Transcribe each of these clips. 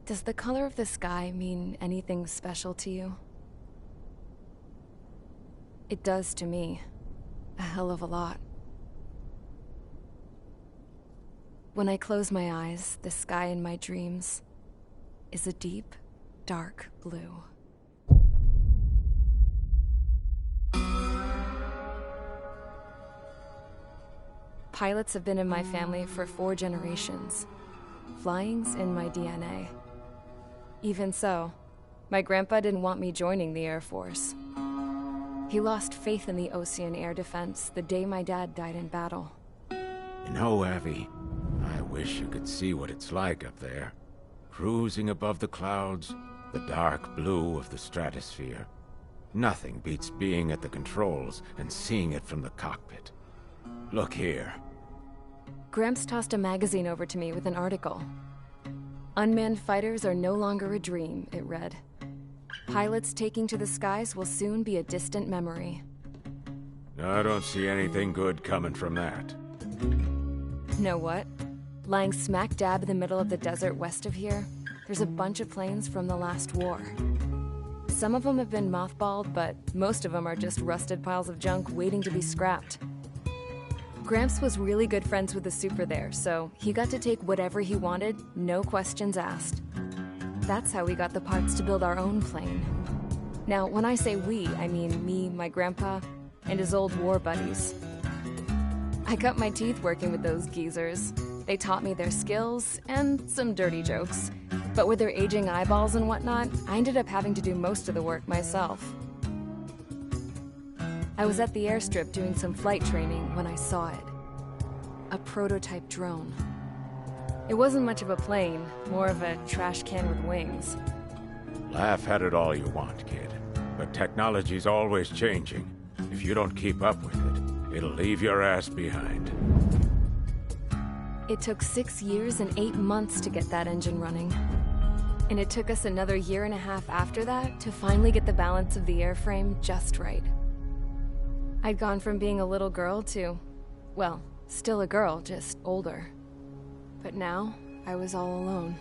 Does the color of the sky mean anything special to you? It does to me. A hell of a lot. When I close my eyes, the sky in my dreams is a deep, dark blue. Pilots have been in my family for 4 generations. Flying's in my DNA. Even so, my grandpa didn't want me joining the Air Force. He lost faith in the Ocean Air Defense the day my dad died in battle. You know, Abby, I wish you could see what it's like up there. Cruising above the clouds, the dark blue of the stratosphere. Nothing beats being at the controls and seeing it from the cockpit. Look here. Gramps tossed a magazine over to me with an article. Unmanned fighters are no longer a dream, it read. Pilots taking to the skies will soon be a distant memory. I don't see anything good coming from that. Know what? Lying smack dab in the middle of the desert west of here, there's a bunch of planes from the last war. Some of them have been mothballed, but most of them are just rusted piles of junk waiting to be scrapped. Gramps was really good friends with the super there, so he got to take whatever he wanted, no questions asked. That's how we got the parts to build our own plane. Now, when I say we, I mean me, my grandpa, and his old war buddies. I cut my teeth working with those geezers. They taught me their skills, and some dirty jokes. But with their aging eyeballs and whatnot, I ended up having to do most of the work myself. I was at the airstrip doing some flight training when I saw it. A prototype drone. It wasn't much of a plane, more of a trash can with wings. Laugh at it all you want, kid. But technology's always changing. If you don't keep up with it, it'll leave your ass behind. It took 6 years and 8 months to get that engine running. And it took us another 1.5 years after that to finally get the balance of the airframe just right. I'd gone from being a little girl to, well, still a girl, just older. But now, I was all alone.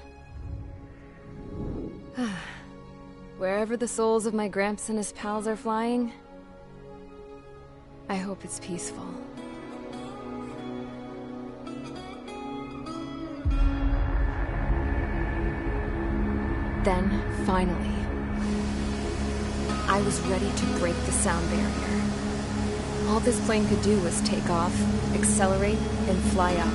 Wherever the souls of my Gramps and his pals are flying, I hope it's peaceful. Then, finally, I was ready to break the sound barrier. All this plane could do was take off, accelerate, and fly up.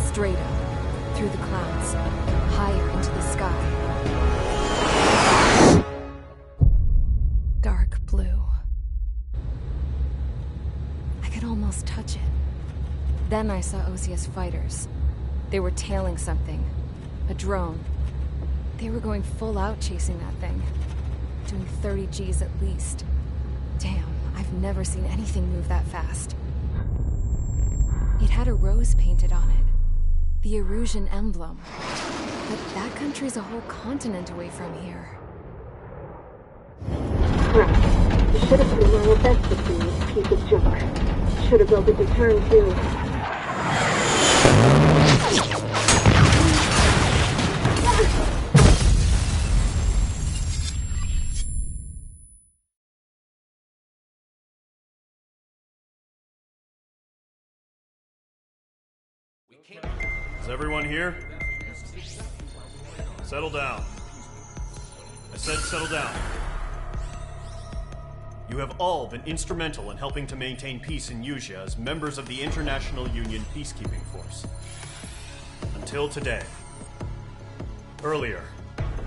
Straight up, through the clouds, higher into the sky. Dark blue. I could almost touch it. Then I saw Osia's fighters. They were tailing something. A drone. They were going full out chasing that thing. Doing 30 Gs at least. Damn, I've never seen anything move that fast. It had a rose painted on it. The Erusian emblem. But that country's a whole continent away from here. Crap. You should have been my best with me, piece of junk. Should have built a deterrent too. Is everyone here? Settle down. I said settle down. You have all been instrumental in helping to maintain peace in Yuzha as members of the International Union Peacekeeping Force. Until today. Earlier,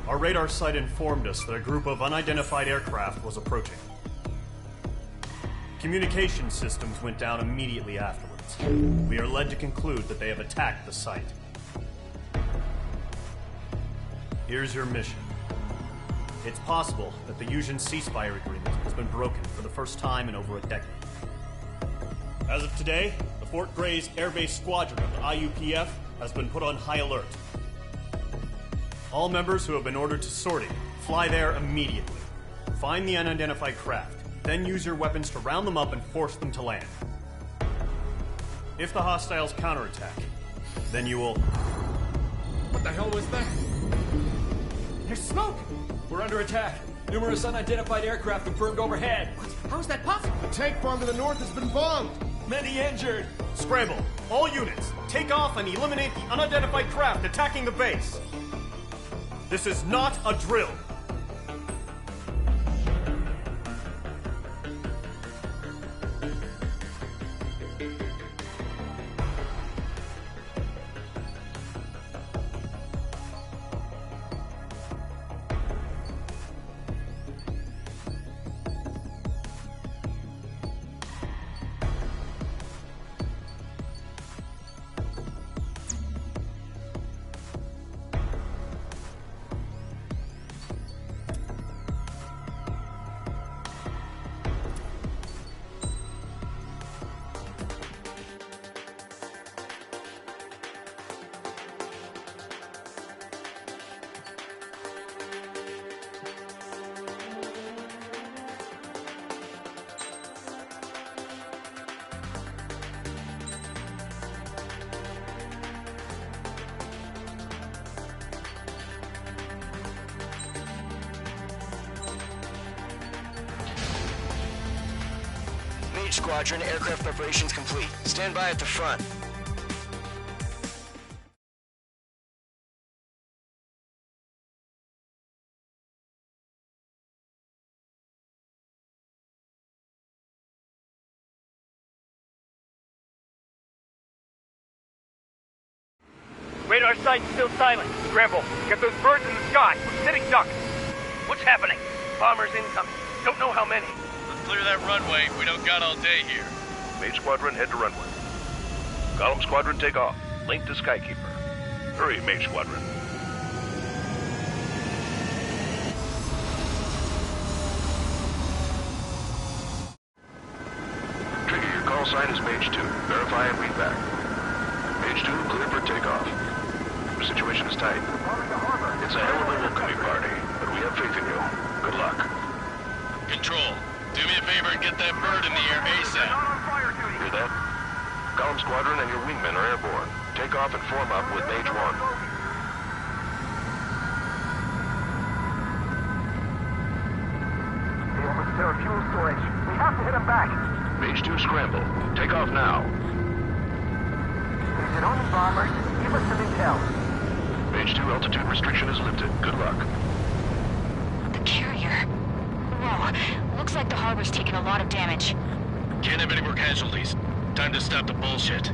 our radar site informed us that a group of unidentified aircraft was approaching. Communication systems went down immediately afterwards. We are led to conclude that they have attacked the site. Here's your mission. It's possible that the Yuuzhan ceasefire agreement has been broken for the first time in over a decade. As of today, the Fort Gray's Airbase Squadron of the IUPF has been put on high alert. All members who have been ordered to sortie, fly there immediately. Find the unidentified craft, then use your weapons to round them up and force them to land. If the hostiles counterattack, then you will... What the hell was that? There's smoke! We're under attack. Numerous unidentified aircraft have burned overhead. How is that possible? The tank farm to the north has been bombed. Many injured. Scramble. All units, take off and eliminate the unidentified craft attacking the base. This is not a drill. Squadron, aircraft preparations complete. Stand by at the front. Radar site's still silent. Scramble. Get those birds in the sky. We're sitting ducks. What's happening? Bombers incoming. Don't know how many. Clear that runway. We don't got all day here. Mage Squadron, head to runway. Column Squadron, take off. Link to Skykeeper. Hurry, Mage Squadron. Mage 2. Verify and read back. Mage 2, clear for takeoff. The situation is tight. It's a hell of a welcoming party, but we have faith in you. Good luck. Control, do me a favor and get that bird in the air ASAP. Hear that? Column Squadron and your wingmen are airborne. Take off and form up with Mage 1. They almost there fuel storage. We have to hit them back. Mage 2, scramble. Take off now. Is it on the bombers? Give us some intel. Mage 2, altitude restriction is lifted. Good luck. The carrier. Whoa, looks like the harbor's taken a lot of damage. Can't have any more casualties. Time to stop the bullshit.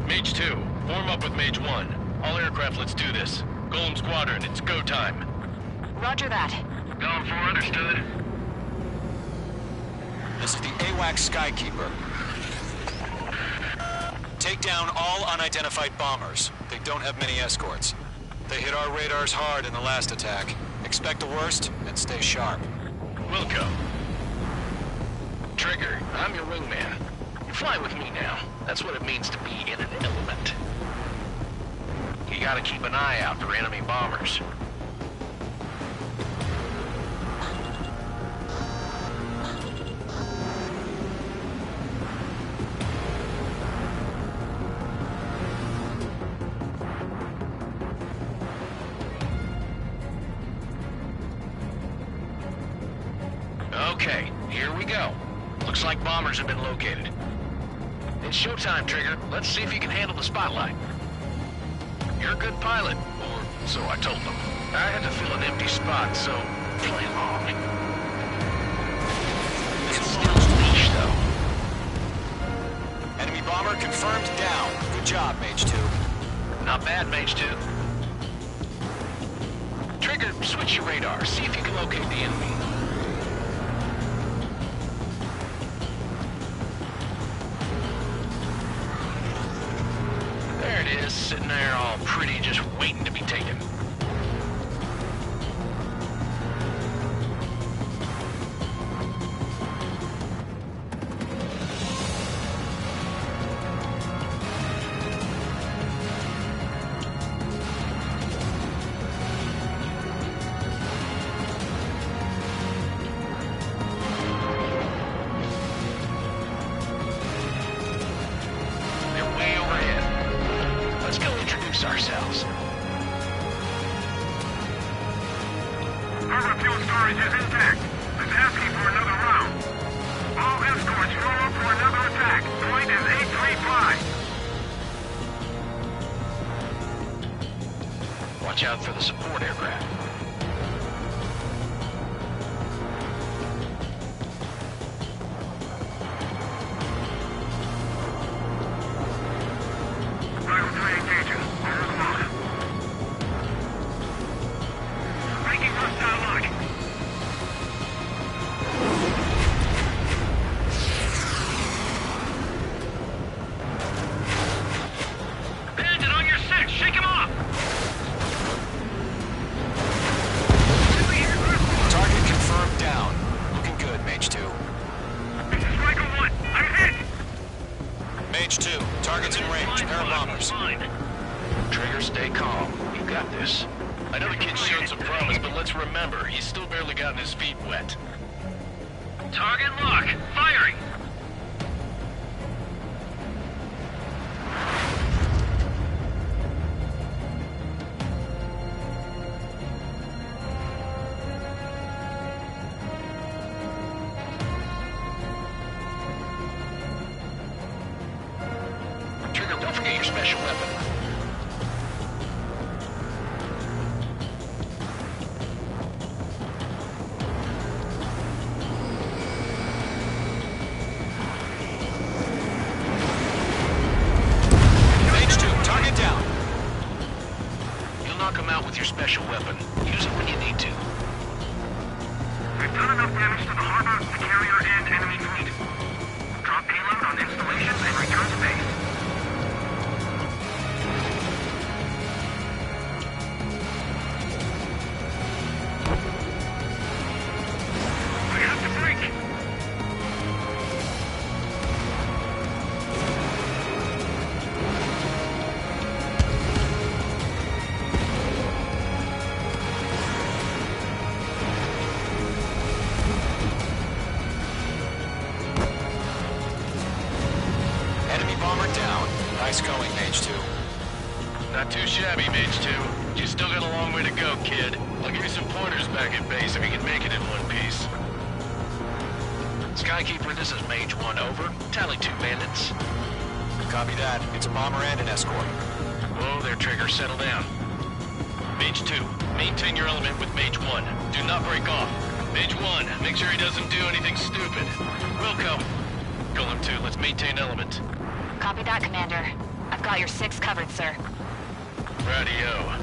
Mage 2, form up with Mage 1. All aircraft, let's do this. Golem Squadron, it's go time. Roger that. Golem 4, understood. This is the AWACS Skykeeper. Take down all unidentified bombers. They don't have many escorts. They hit our radars hard in the last attack. Expect the worst and stay sharp. Wilco. Trigger, I'm your wingman. You fly with me now. That's what it means to be in an element. You gotta keep an eye out for enemy bombers. Okay, here we go. Looks like bombers have been located. It's showtime, Trigger. Let's see if you can handle the spotlight. You're a good pilot, or so I told them. I had to fill an empty spot, so play along. It's still leash, though. Enemy bomber confirmed down. Good job, Mage 2. Not bad, Mage 2. Trigger, switch your radar. See if you can locate the enemy. There it is, sitting there all pretty, just waiting to be taken. Ourselves. Harbor fuel storage is intact. It's asking for another round. All escorts roll up for another attack. Point is 835. Watch out for the support aircraft. Targets in range. Pair of bombers. Trigger, stay calm. You got this. I know the kid showed some promise, but let's remember, he's still barely gotten his feet wet. Target lock. Firing. Trigger, don't forget your special weapon. Mage 2, target down. You'll knock him out with your special weapon. Use it when you need to. We've done enough damage to the harbor, the carrier, and enemy fleet. Drop payload on installations and return to base. We have to break. Nice going, Mage 2. Not too shabby, Mage 2. You still got a long way to go, kid. I'll give you some pointers back at base if you can make it in one piece. Skykeeper, this is Mage 1, over. Tally 2 bandits. Copy that. It's a bomber and an escort. Whoa there, Trigger. Settle down. Mage 2, maintain your element with Mage 1. Do not break off. Mage 1, make sure he doesn't do anything stupid. Wilco. Golem 2, let's maintain element. Copy that, Commander. I've got your 6 covered, sir. Radio.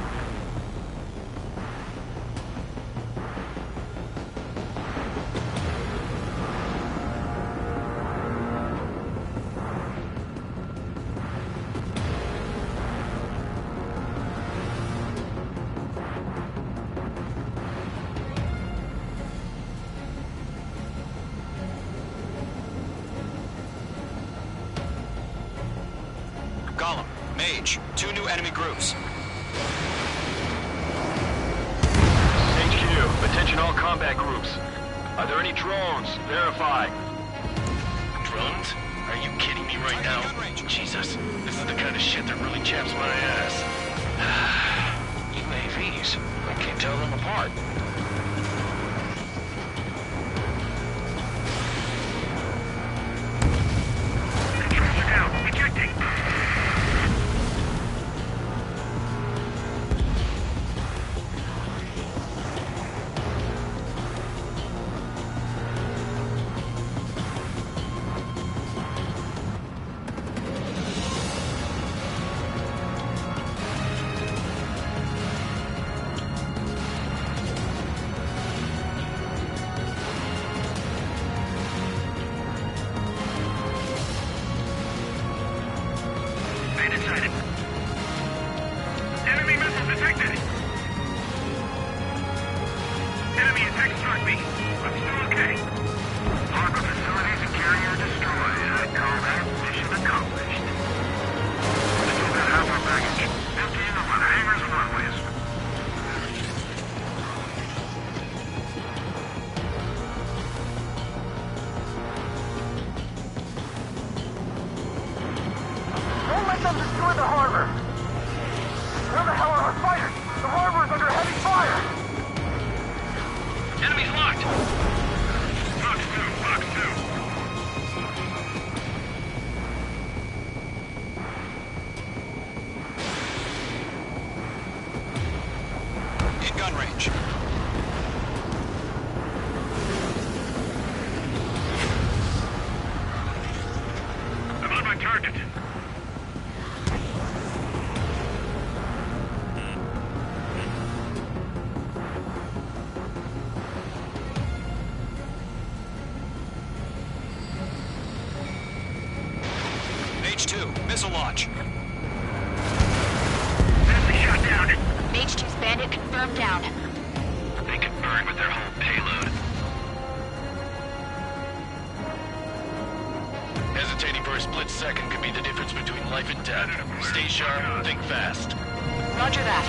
Golem, Mage, 2 new enemy groups. HQ, attention all combat groups. Are there any drones? Verify. Drones? Are you kidding me right now? Jesus, this is the kind of shit that really chaps my ass. UAVs. I can't tell them apart. Controls are down. Ejecting. Bandit sighted. Enemy missile detected. Enemy attack struck me. I'm still okay. Harbor facilities and carrier destroyed. I call that mission accomplished. I still got half our baggage. Emptying them on hangars and runways. Don't let them destroy the harbor! Where the hell are our fighters? The harbor is under heavy fire! Enemy's locked! Box 2, Box 2. In gun range. I'm on my target. Mage 2, missile launch. Enemy shot down. Mage 2's bandit confirmed down. They can burn with their whole payload. Hesitating for a split second could be the difference between life and death. Stay sharp, think fast. Roger that.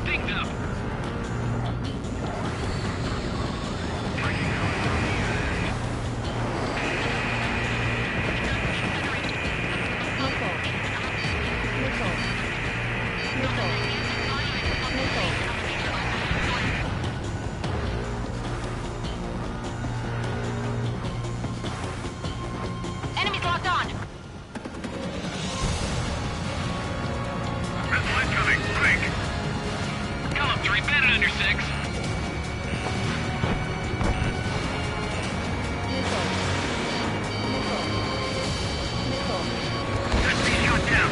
Think up. Enemy's locked on. Missile incoming. Quick. Golem 3, bandit under 6. Enemy shot down.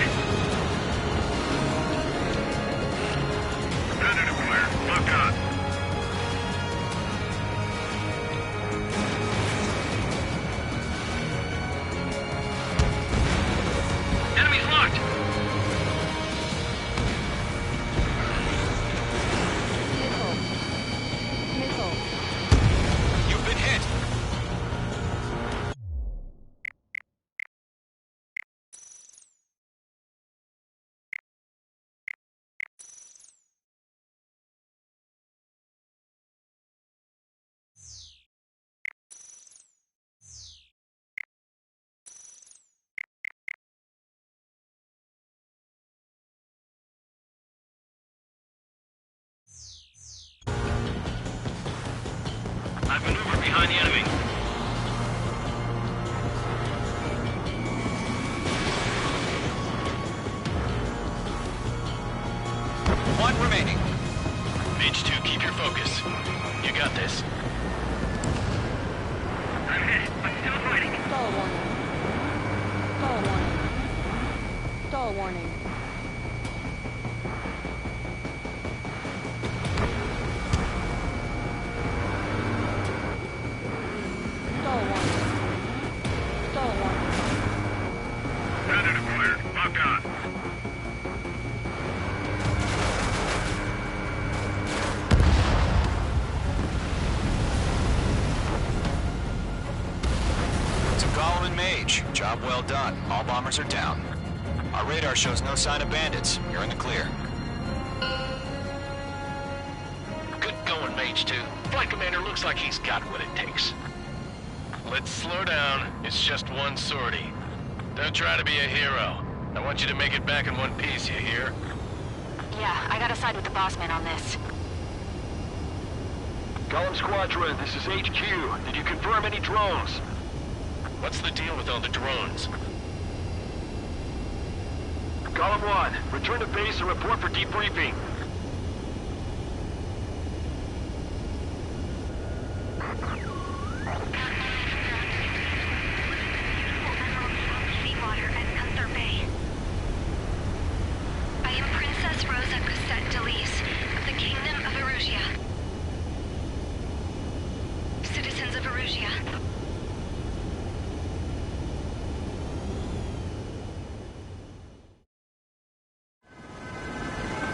Bandit acquired. Lock on. Enemy's locked. find the enemy. One remaining. Mage 2, keep your focus. You got this. I'm hit, but still fighting. Stall warning. Stall warning. Stall warning. Stall warning. Stall warning. Predator cleared. Lock on. To Gollum and Mage, job well done. All bombers are down. Our radar shows no sign of bandits. You're in the clear. Good going, Mage 2. Flight Commander looks like he's got what it takes. Let's slow down. It's just one sortie. Don't try to be a hero. I want you to make it back in one piece, you hear? Yeah, I gotta side with the boss man on this. Gollum Squadron, this is HQ. Did you confirm any drones? What's the deal with all the drones? Gollum 1, return to base and report for debriefing. Seawater at Gunther Bay. I am Princess Rosa Cosette Delise of the Kingdom of Erusia. Citizens of Erusia.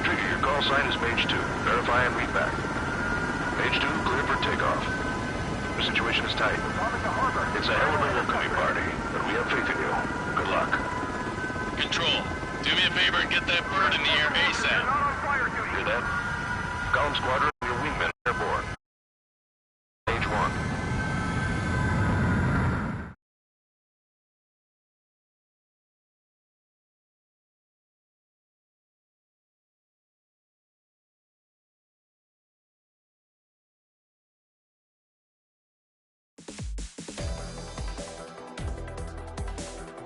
Trigger, your call sign is Mage 2. Verify and read back. Mage 2, clear for takeoff. The situation is tight. It's a hell of a welcoming party, but we have faith in you. Good luck. Control, do me a favor and get that bird in the air ASAP. Hear that? Gollum Squadron, your wingmen are airborne. Mage 1.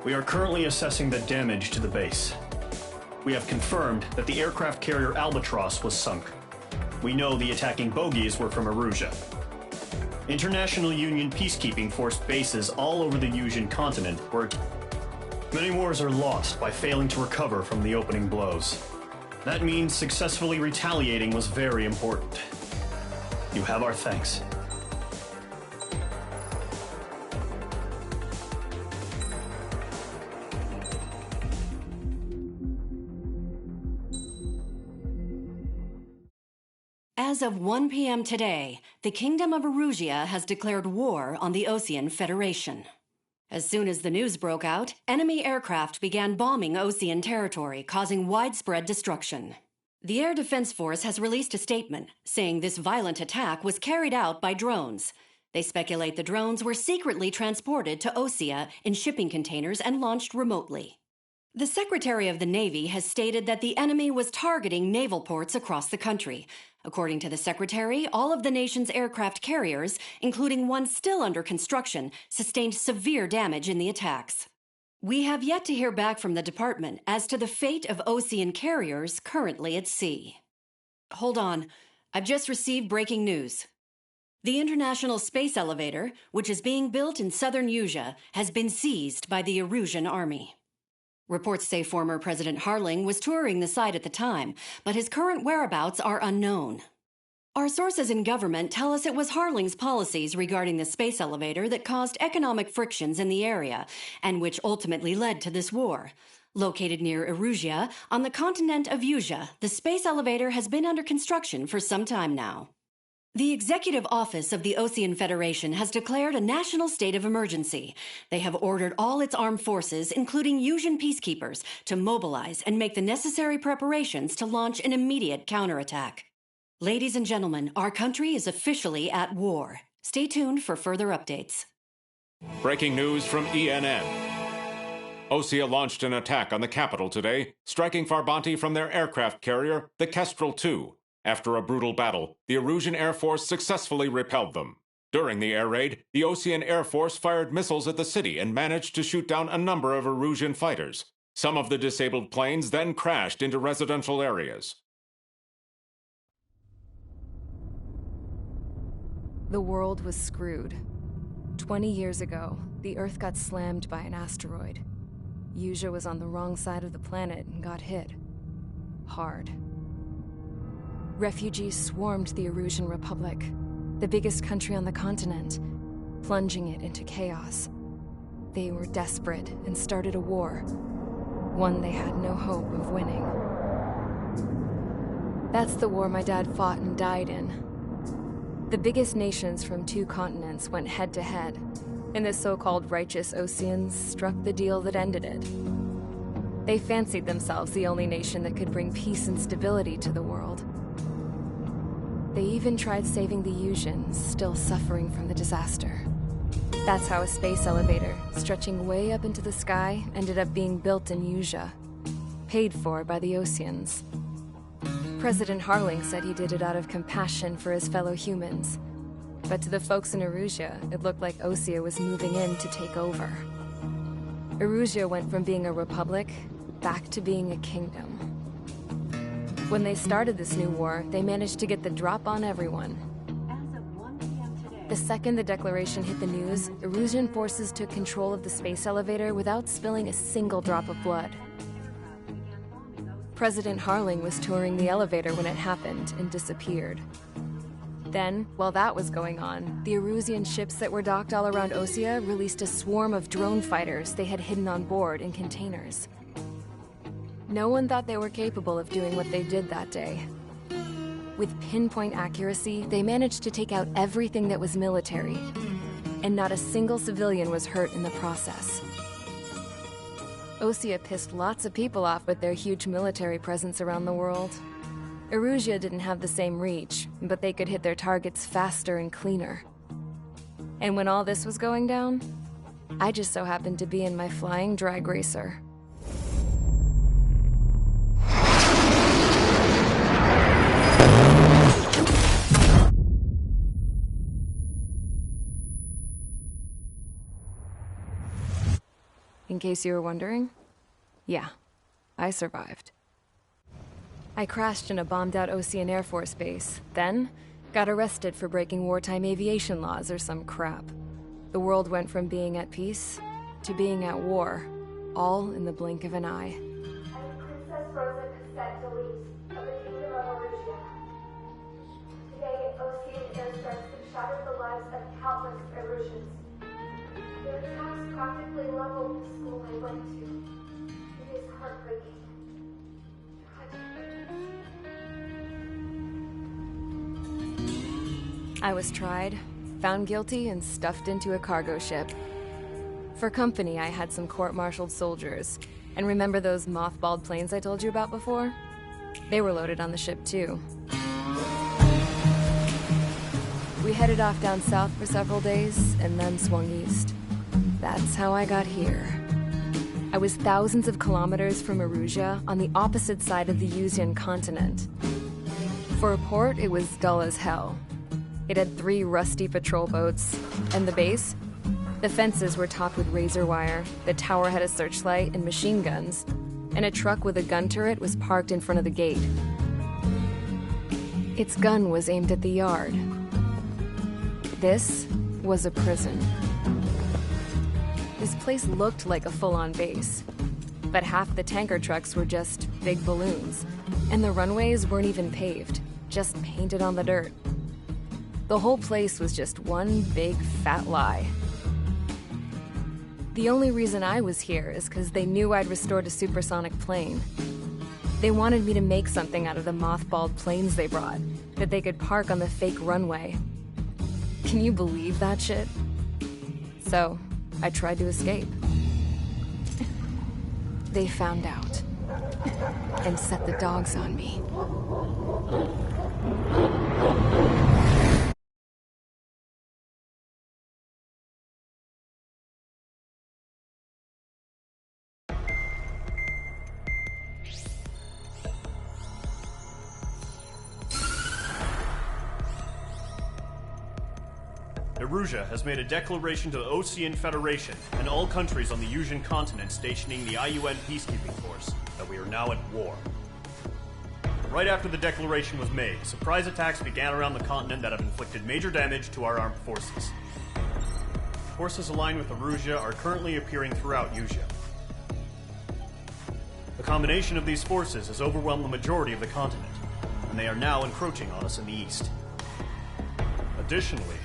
We are currently assessing the damage to the base. We have confirmed that the aircraft carrier Albatross was sunk. We know the attacking bogies were from Erusia. International Union peacekeeping force bases all over the Usian continent were... Many wars are lost by failing to recover from the opening blows. That means successfully retaliating was very important. You have our thanks. As of 1 p.m. today, the Kingdom of Erusia has declared war on the Osean Federation. As soon as the news broke out, enemy aircraft began bombing Osean territory, causing widespread destruction. The Air Defense Force has released a statement saying this violent attack was carried out by drones. They speculate the drones were secretly transported to Osea in shipping containers and launched remotely. The Secretary of the Navy has stated that the enemy was targeting naval ports across the country. According to the Secretary, all of the nation's aircraft carriers, including one still under construction, sustained severe damage in the attacks. We have yet to hear back from the department as to the fate of Osean carriers currently at sea. Hold on. I've just received breaking news. The International Space Elevator, which is being built in southern Usia, has been seized by the Erusian army. Reports say former President Harling was touring the site at the time, but his current whereabouts are unknown. Our sources in government tell us it was Harling's policies regarding the space elevator that caused economic frictions in the area, and which ultimately led to this war. Located near Erusia, on the continent of Usia, the space elevator has been under construction for some time now. The Executive Office of the Osean Federation has declared a national state of emergency. They have ordered all its armed forces, including Usian peacekeepers, to mobilize and make the necessary preparations to launch an immediate counterattack. Ladies and gentlemen, our country is officially at war. Stay tuned for further updates. Breaking news from ENN. Osea launched an attack on the capital today, striking Farbanti from their aircraft carrier, the Kestrel II. After a brutal battle, the Erusian Air Force successfully repelled them. During the air raid, the Osean Air Force fired missiles at the city and managed to shoot down a number of Erusian fighters. Some of the disabled planes then crashed into residential areas. The world was screwed. 20 years ago, the Earth got slammed by an asteroid. Yuzha was on the wrong side of the planet and got hit. Hard. Refugees swarmed the Erusian Republic, the biggest country on the continent, plunging it into chaos. They were desperate and started a war, one they had no hope of winning. That's the war my dad fought and died in. The biggest nations from 2 continents went head-to-head, and the so-called righteous Oseans struck the deal that ended it. They fancied themselves the only nation that could bring peace and stability to the world. They even tried saving the Yusians, still suffering from the disaster. That's how a space elevator, stretching way up into the sky, ended up being built in Yuzha, paid for by the Oseans. President Harling said he did it out of compassion for his fellow humans. But to the folks in Erusia, it looked like Osea was moving in to take over. Erusia went from being a republic back to being a kingdom. When they started this new war, they managed to get the drop on everyone. The second the declaration hit the news, Erusian forces took control of the space elevator without spilling a single drop of blood. President Harling was touring the elevator when it happened and disappeared. Then, while that was going on, the Erusian ships that were docked all around Osea released a swarm of drone fighters they had hidden on board in containers. No one thought they were capable of doing what they did that day. With pinpoint accuracy, they managed to take out everything that was military, and not a single civilian was hurt in the process. Osea pissed lots of people off with their huge military presence around the world. Erusia didn't have the same reach, but they could hit their targets faster and cleaner. And when all this was going down, I just so happened to be in my flying drag racer. In case you were wondering, yeah, I survived. I crashed in a bombed-out Osean Air Force base, then got arrested for breaking wartime aviation laws or some crap. The world went from being at peace to being at war, all in the blink of an eye. I'm Princess Rosa Cassette Delete of the Kingdom of Erusia. Today, Osean airstrikes have shattered the lives of countless Erusians. Their attacks practically leveled the school I went to. It is heartbreaking. I was tried, found guilty, and stuffed into a cargo ship. For company, I had some court-martialed soldiers. And remember those mothballed planes I told you about before? They were loaded on the ship, too. We headed off down south for several days, and then swung east. That's how I got here. I was thousands of kilometers from Erusia, on the opposite side of the Yusian continent. For a port, it was dull as hell. It had 3 rusty patrol boats, and the base? The fences were topped with razor wire, the tower had a searchlight and machine guns, and a truck with a gun turret was parked in front of the gate. Its gun was aimed at the yard. This was a prison. This place looked like a full-on base, but half the tanker trucks were just big balloons, and the runways weren't even paved, just painted on the dirt. The whole place was just one big fat lie. The only reason I was here is because they knew I'd restored a supersonic plane. They wanted me to make something out of the mothballed planes they brought, that they could park on the fake runway. Can you believe that shit? So, I tried to escape. They found out, and set the dogs on me. Erusia has made a declaration to the Ocean Federation and all countries on the Yusian continent stationing the IUN peacekeeping force that we are now at war. Right after the declaration was made, surprise attacks began around the continent that have inflicted major damage to our armed forces. Forces aligned with Erusia are currently appearing throughout Yusia. The combination of these forces has overwhelmed the majority of the continent, and they are now encroaching on us in the east. Additionally,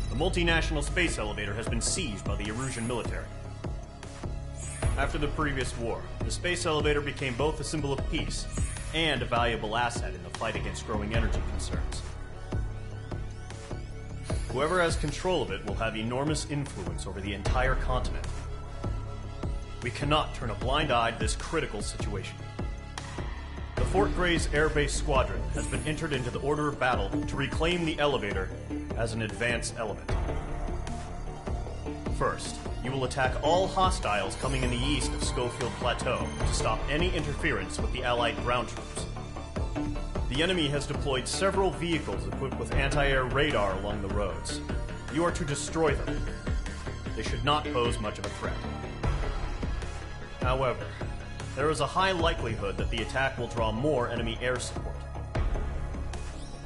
the multinational space elevator has been seized by the Erusian military. After the previous war, the space elevator became both a symbol of peace and a valuable asset in the fight against growing energy concerns. Whoever has control of it will have enormous influence over the entire continent. We cannot turn a blind eye to this critical situation. The Fort Gray's Air Base Squadron has been entered into the order of battle to reclaim the elevator as an advance element. First, you will attack all hostiles coming in the east of Schofield Plateau to stop any interference with the Allied ground troops. The enemy has deployed several vehicles equipped with anti-air radar along the roads. You are to destroy them. They should not pose much of a threat. However, there is a high likelihood that the attack will draw more enemy air support.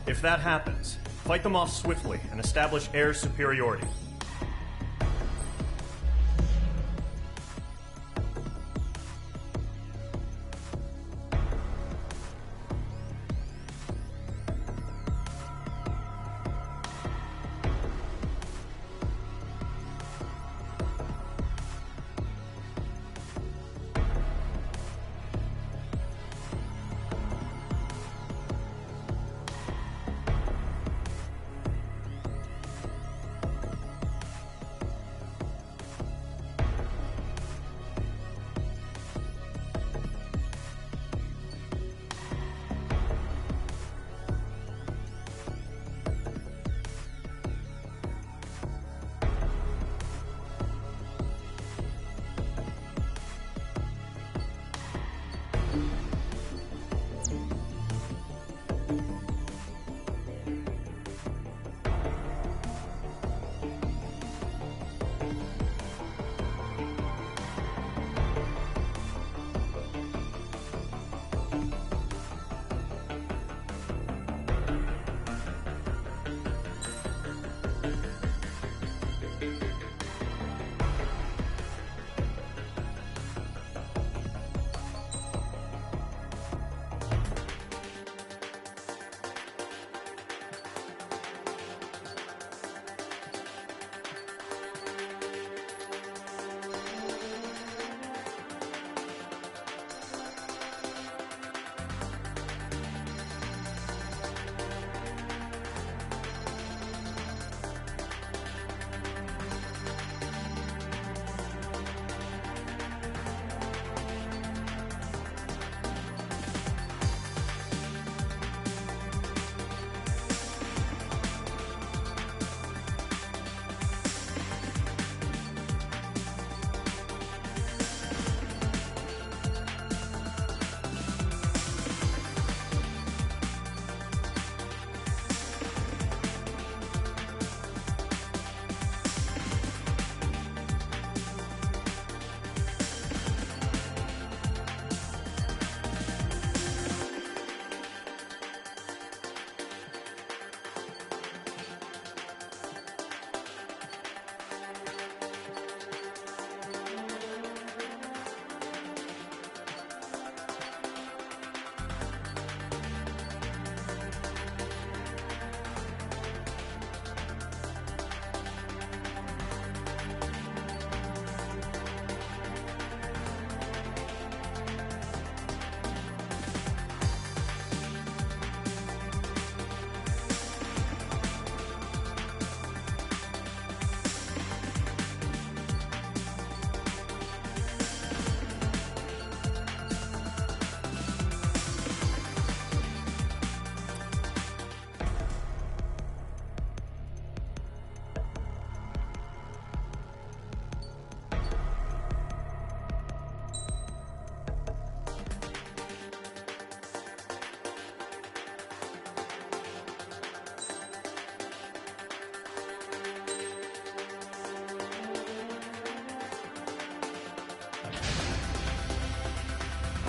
If that happens, fight them off swiftly and establish air superiority.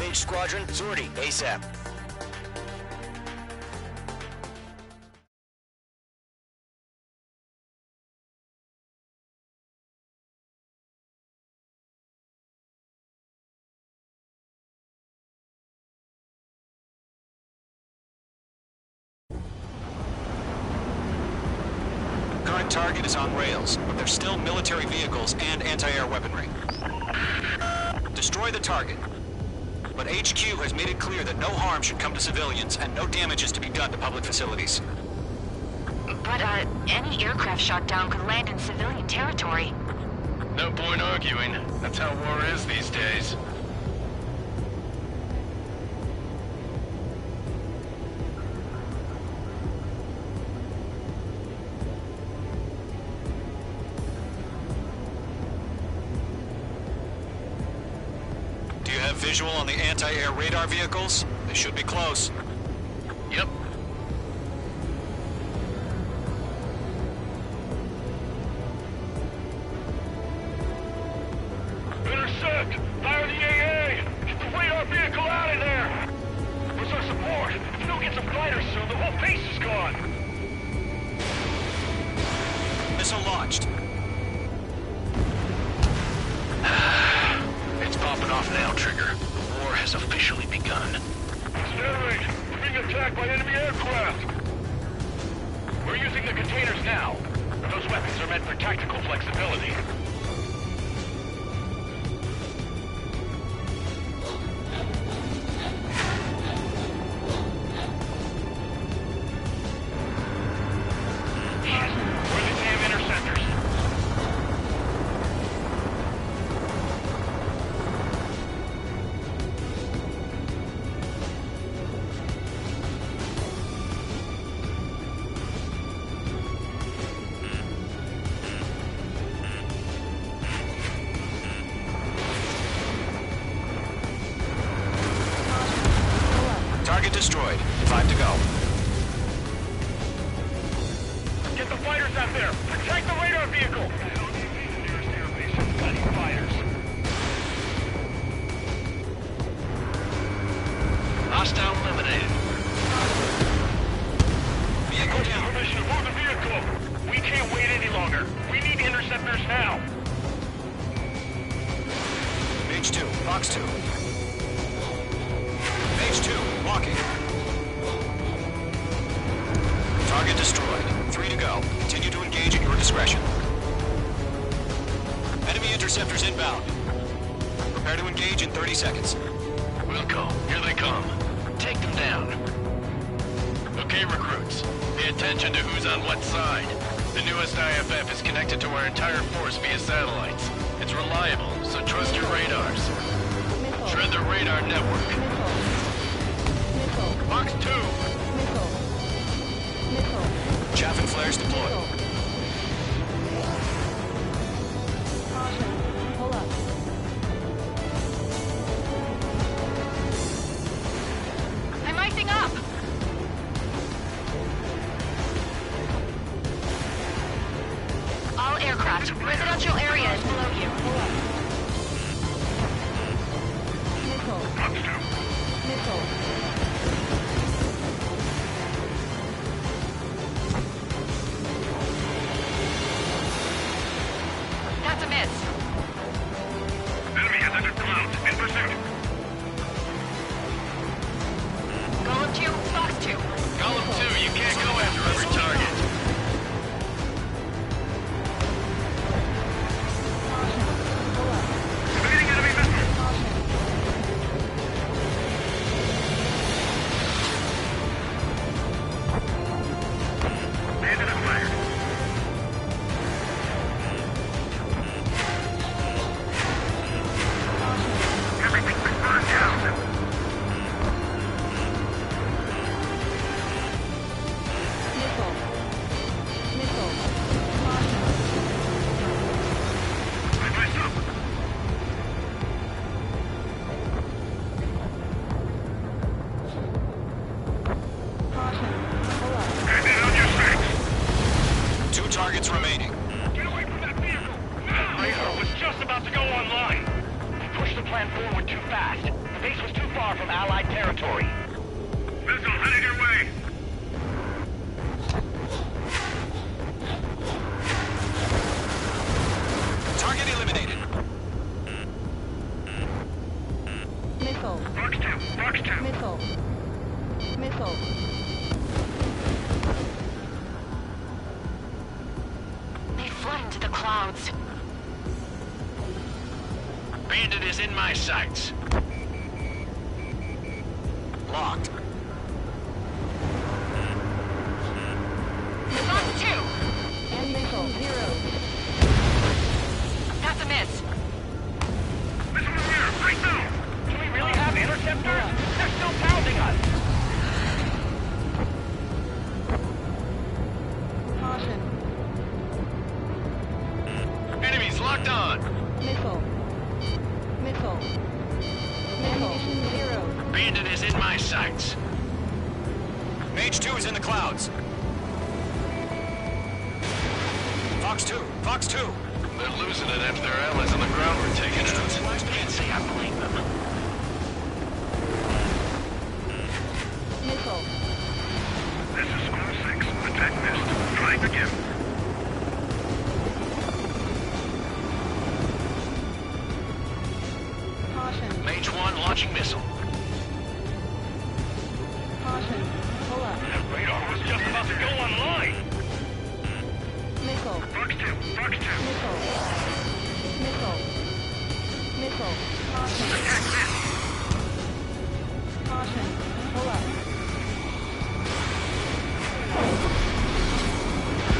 Mage Squadron, sortie, ASAP. Current target is on rails, but there's still military vehicles and anti-air weaponry. Destroy the target. But HQ has made it clear that no harm should come to civilians and no damage is to be done to public facilities. But, any aircraft shot down could land in civilian territory. No point arguing. That's how war is these days. Do you have visual on the anti-air radar vehicles? They should be close. Yep. Intercept! Fire the AA! Get the radar vehicle out of there! Where's our support? If we don't get some fighters soon, the whole base is gone! Missile launched. It's popping off now, Trigger. The war has officially begun. Sterling, we're being attacked by enemy aircraft! We're using the containers now. Those weapons are meant for tactical flexibility. Where are the damn interceptors? Target destroyed. 5 to go. Get the fighters out there! Protect the radar vehicle! Gunning fighters. Hostile eliminated. Vehicle down. Permission to move the vehicle! We can't wait any longer. We need interceptors now! Mage 2, Box 2. Mage 2, walking. Target destroyed. 3 to go. Continue to engage at your discretion. Enemy interceptors inbound. Prepare to engage in 30 seconds. Wilco, here they come. Take them down. Okay, recruits. Pay attention to who's on what side. The newest IFF is connected to our entire force via satellites. It's reliable, so trust your radars. Shred the radar network. Box 2. Chaff and flares deployed. I'm icing up! All aircraft, residential area is below you. far from Allied territory. Missile headed your way. Target eliminated. Missile. Fox 2, Fox 2. Missile. Missile. They fled into the clouds. Bandit is in my sights. Locked. Fox 2! And missile. 0. That's a miss. Missile in the air, right now. Do we really have interceptors? They're still pounding us. Caution. Enemies locked on. Missile. Missile. Ammunition 0. Bandit is in my sights. Mage 2 is in the clouds. Fox 2, Fox 2. They're losing it after their allies on the ground were taken out. Can't say I blame them. Missile. This is School 6. Attack missed. Trying again. Caution. Mage 1 launching missile. Caution. Pull up. That radar was just about to go online. Missile. Fox 2, Fox 2. Missile. Missile. Missile. Caution. Attack missed. Caution. Pull up.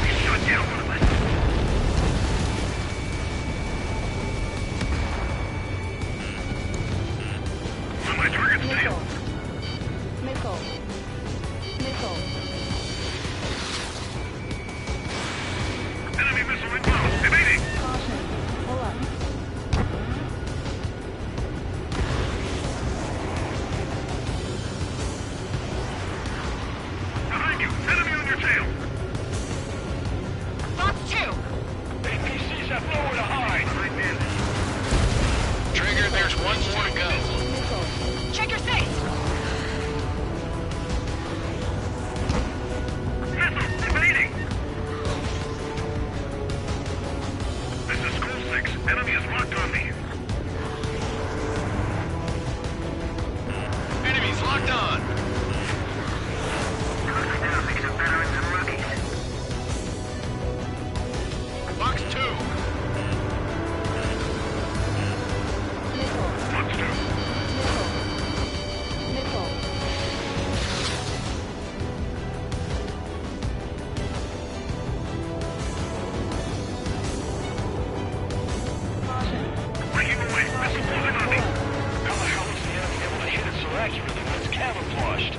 We shut down one of us. On my target's tail. Missile. Missile. Missile. Enemy missile inbound. Evading. Caution. Pull up. Behind you. Enemy on your tail. Fox 2! APCs have nowhere to hide. Behind bandit. Trigger, there's one more to go. Missile. Check your sights! Missile. Evading. This is School 6. Enemy is locked on me. Enemies locked on. Now makes them better than rookies. Fox 2. Missile. Fox 2. Missile. Missile. Caution. Breaking away. Missile closing on me. How the hell is the enemy able to hit it so accurately when it's camouflaged?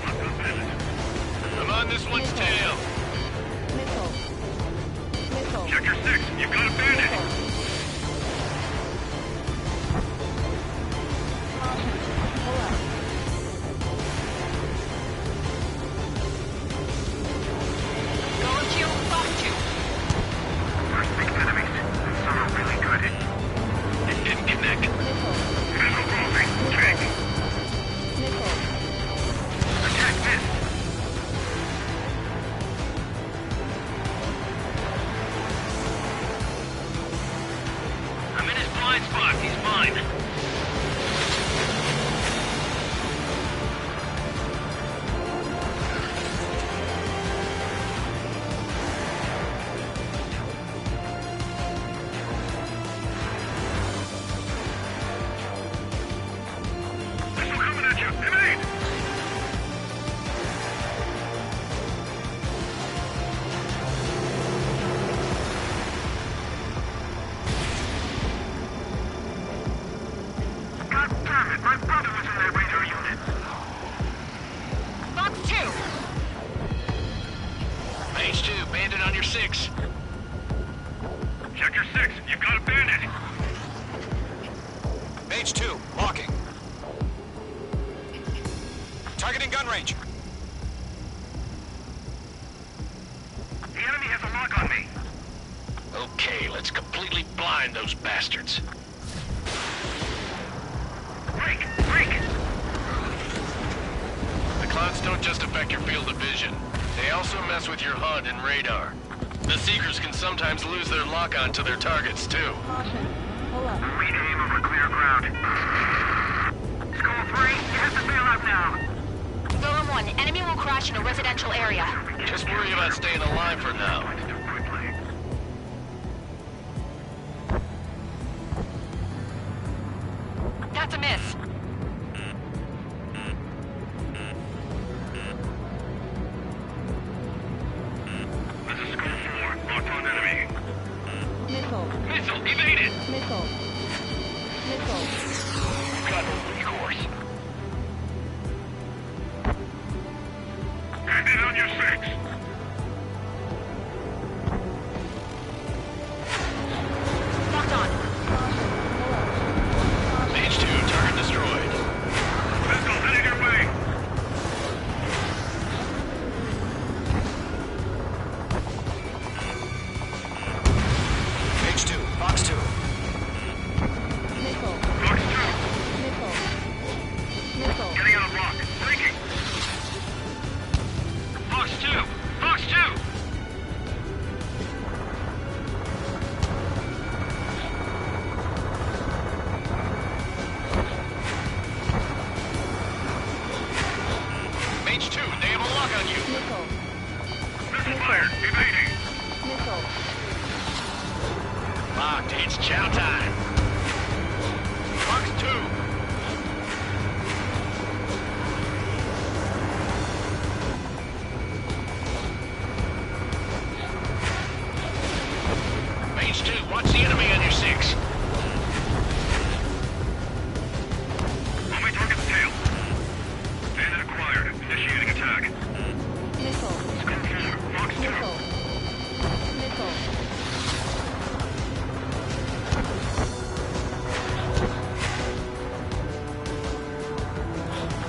Locked on bandit. I'm on this one's tail. Missile. Missile. Check your 6. You've got a bandit. Caution. Pull up. Go and kill Fox 2! First big enemies. Some are really good. It didn't connect. Missile. Missile closing. Check. Missile. Attack missed. I'm in his blind spot. He's mine. Missile coming at you. Evade. God damn it. My brother was in that radar unit. Fox 2! Mage 2, bandit on your 6. Check your 6. You've got a bandit. Mage 2, locking. Targeting gun range. The enemy has a lock on me. Okay, let's completely blind those bastards. Break! Break! just affect your field of vision. They also mess with your HUD and radar. The Seekers can sometimes lose their lock-on to their targets, too. Caution. Pull up. We aim over clear ground. Skull 3, you have to bail out now. Golem 1, enemy will crash in a residential area. Just worry about staying alive for now. That's a miss. This is Skull 4, locked on enemy. Missile evaded! Missile. Got no recourse. Bandit on your 6. Locked on. Mage 2, target destroyed. Missile heading your way. Mage 2, Fox 2. Fox 2. Getting out of lock. Breaking. Fox 2. Fox 2. Mage 2, they have a lock on you. Missile fired. Evading. Locked, it's chow time. Fox 2. Mage 2, watch the enemy on your 6. On my target's tail. Bandit acquired. Initiating attack. Skull 4. Fox 2.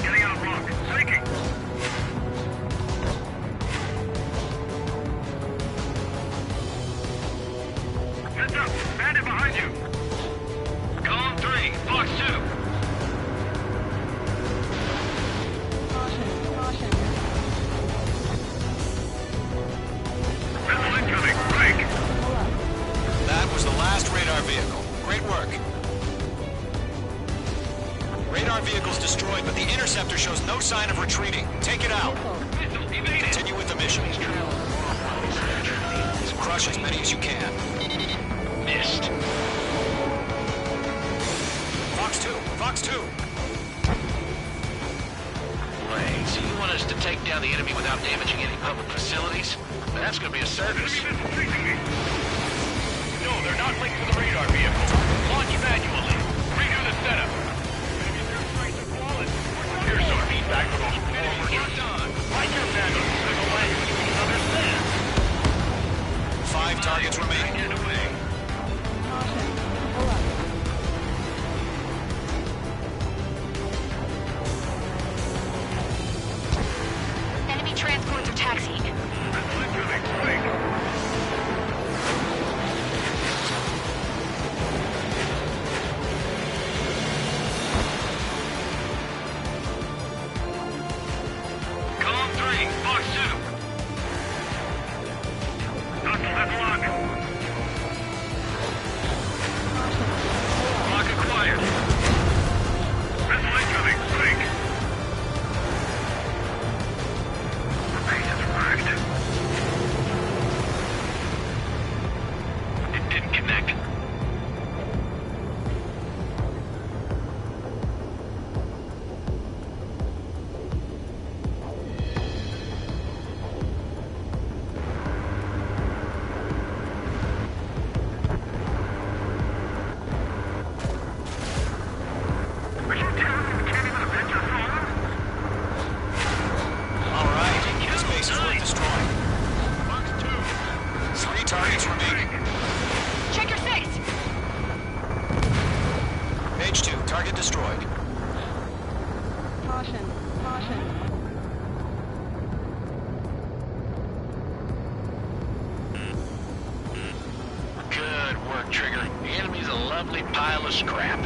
Getting out of lock. Sinking. Heads up. Bandit behind you. Column 3. Fox 2. Missile incoming. Break. That was the last radar vehicle. Great work. Radar vehicle's destroyed, but the interceptor shows no sign of retreating. Take it out. Continue with the mission. Crush as many as you can. Missed. Fox 2, Fox 2. Wait, so you want us to take down the enemy without damaging any public facilities? That's gonna be a circus. No, they're not linked to the radar vehicle. Launch manually. Redo the setup. Here's some feedback for those forward. Like your manual, there's a language we can understand. 5 targets remain. Get away. Enemy transports are taxiing. Column 3. Fox 2. Hostile has lock. Lock acquired. Missile incoming. Break. Base is wrecked. It didn't connect. Are you telling me we can't even avenge our fallen? All right, this base is worth destroying. Fox 2. 3 targets remaining. Check your 6. Mage 2, target destroyed. Good work, Trigger. The enemy's a lovely pile of scrap.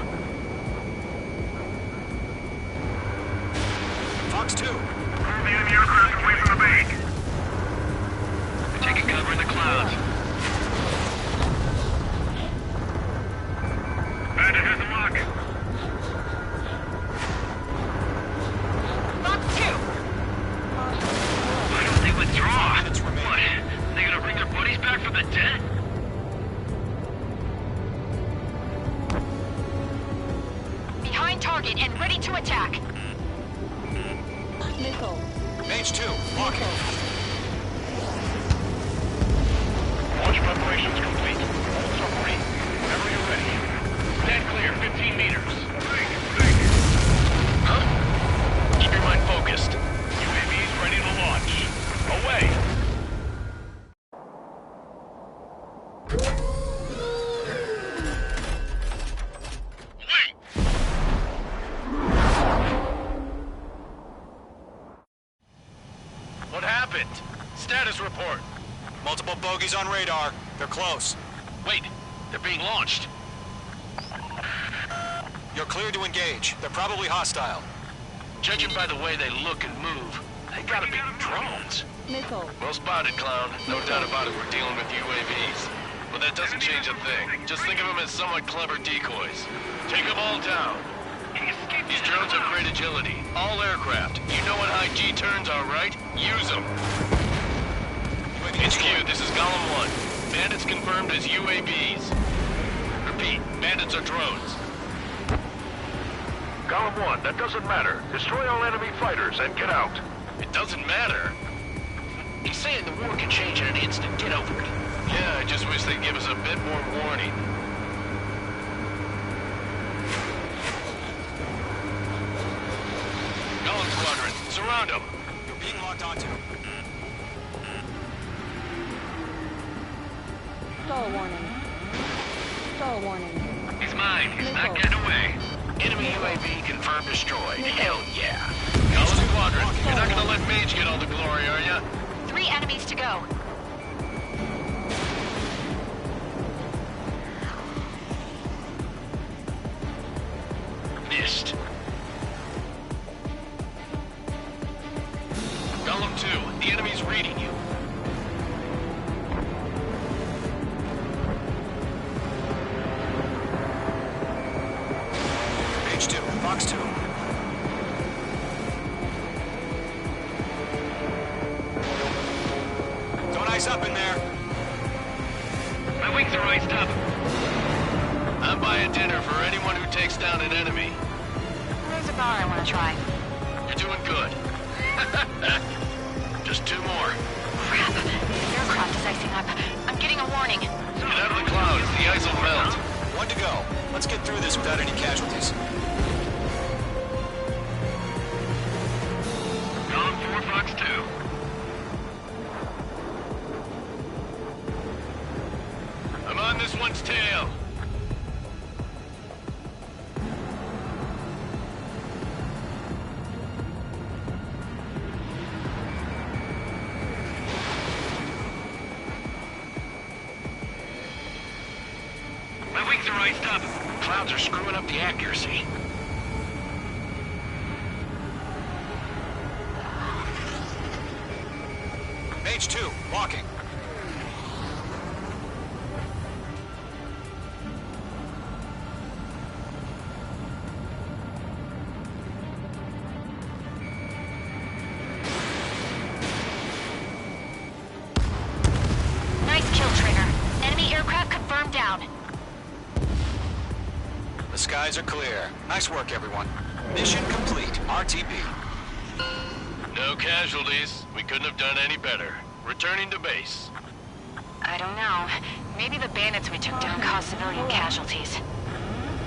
Fox 2. Move the enemy aircraft away from the bank. Taking cover in the clouds. Bandit has a lock. Box 2! Why don't they withdraw? What? They gonna bring their buddies back from the dead? Behind target and ready to attack. Mage 2, walking. Launch preparations complete. All submarine. Whenever you're ready. Stand clear, 15 meters. Huh? Keep your mind focused. UAVs ready to launch. Away! What happened? Status report. Multiple bogies on radar. They're close. Wait, they're being launched. You're clear to engage. They're probably hostile. Judging by the way they look and move, they gotta be drones. Well spotted, Clown. No doubt about it, we're dealing with UAVs. But that doesn't change a thing. Just think of them as somewhat clever decoys. Take them all down. These drones have great agility. All aircraft. You know what high G turns are, right? Use them. HQ, this is Golem 1. Bandits confirmed as UAVs. Repeat, bandits are drones. Golem 1, that doesn't matter. Destroy all enemy fighters and get out. It doesn't matter. He's saying the war can change in an instant. Get over it. Yeah, I just wish they'd give us a bit more warning. Golem Squadron, surround them. You're being locked onto. Stall warning. Stall warning. He's mine. He's not getting away. Enemy UAV confirmed destroyed. Hell yeah. Golem Squadron, you're not gonna let Mage get all the glory, are ya? 3 enemies to go. Missed. Golem 2, the enemy's reading you. Mage 2, box 2. Don't ice up in there. My wings are iced up. I'm buying dinner for anyone who takes down an enemy. There's a bar I want to try. You're doing good. Just 2 more. Crap. The aircraft is icing up. I'm getting a warning. Get out of the clouds. The ice will melt. 1 to go. Let's get through this without any casualties. Golem 4, Fox 2. I'm on this one's tail. My wings are iced up. Clouds are screwing up the accuracy. Mage 2, walking. Nice kill, Trigger. Enemy aircraft confirmed down. The skies are clear. Nice work, everyone. Mission complete. RTB. No casualties. We couldn't have done any better. Returning to base. I don't know. Maybe the bandits we took down caused civilian casualties.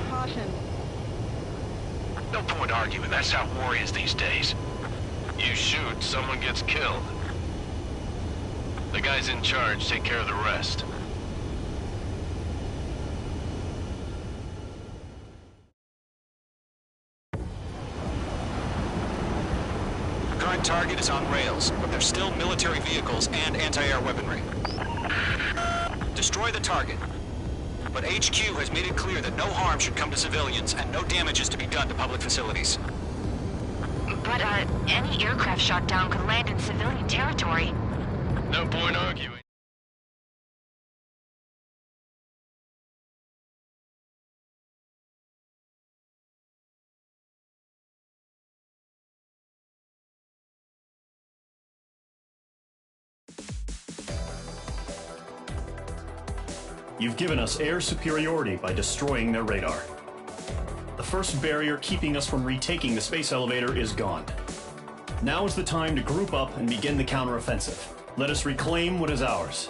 Caution. No point arguing. That's how war is these days. You shoot, someone gets killed. The guys in charge take care of the rest. Current target is on rails, but there's still military vehicles and anti-air weaponry. Destroy the target. But HQ has made it clear that no harm should come to civilians and no damage is to be done to public facilities. But, any aircraft shot down could land in civilian territory. No point arguing. You've given us air superiority by destroying their radar. The first barrier keeping us from retaking the space elevator is gone. Now is the time to group up and begin the counteroffensive. Let us reclaim what is ours.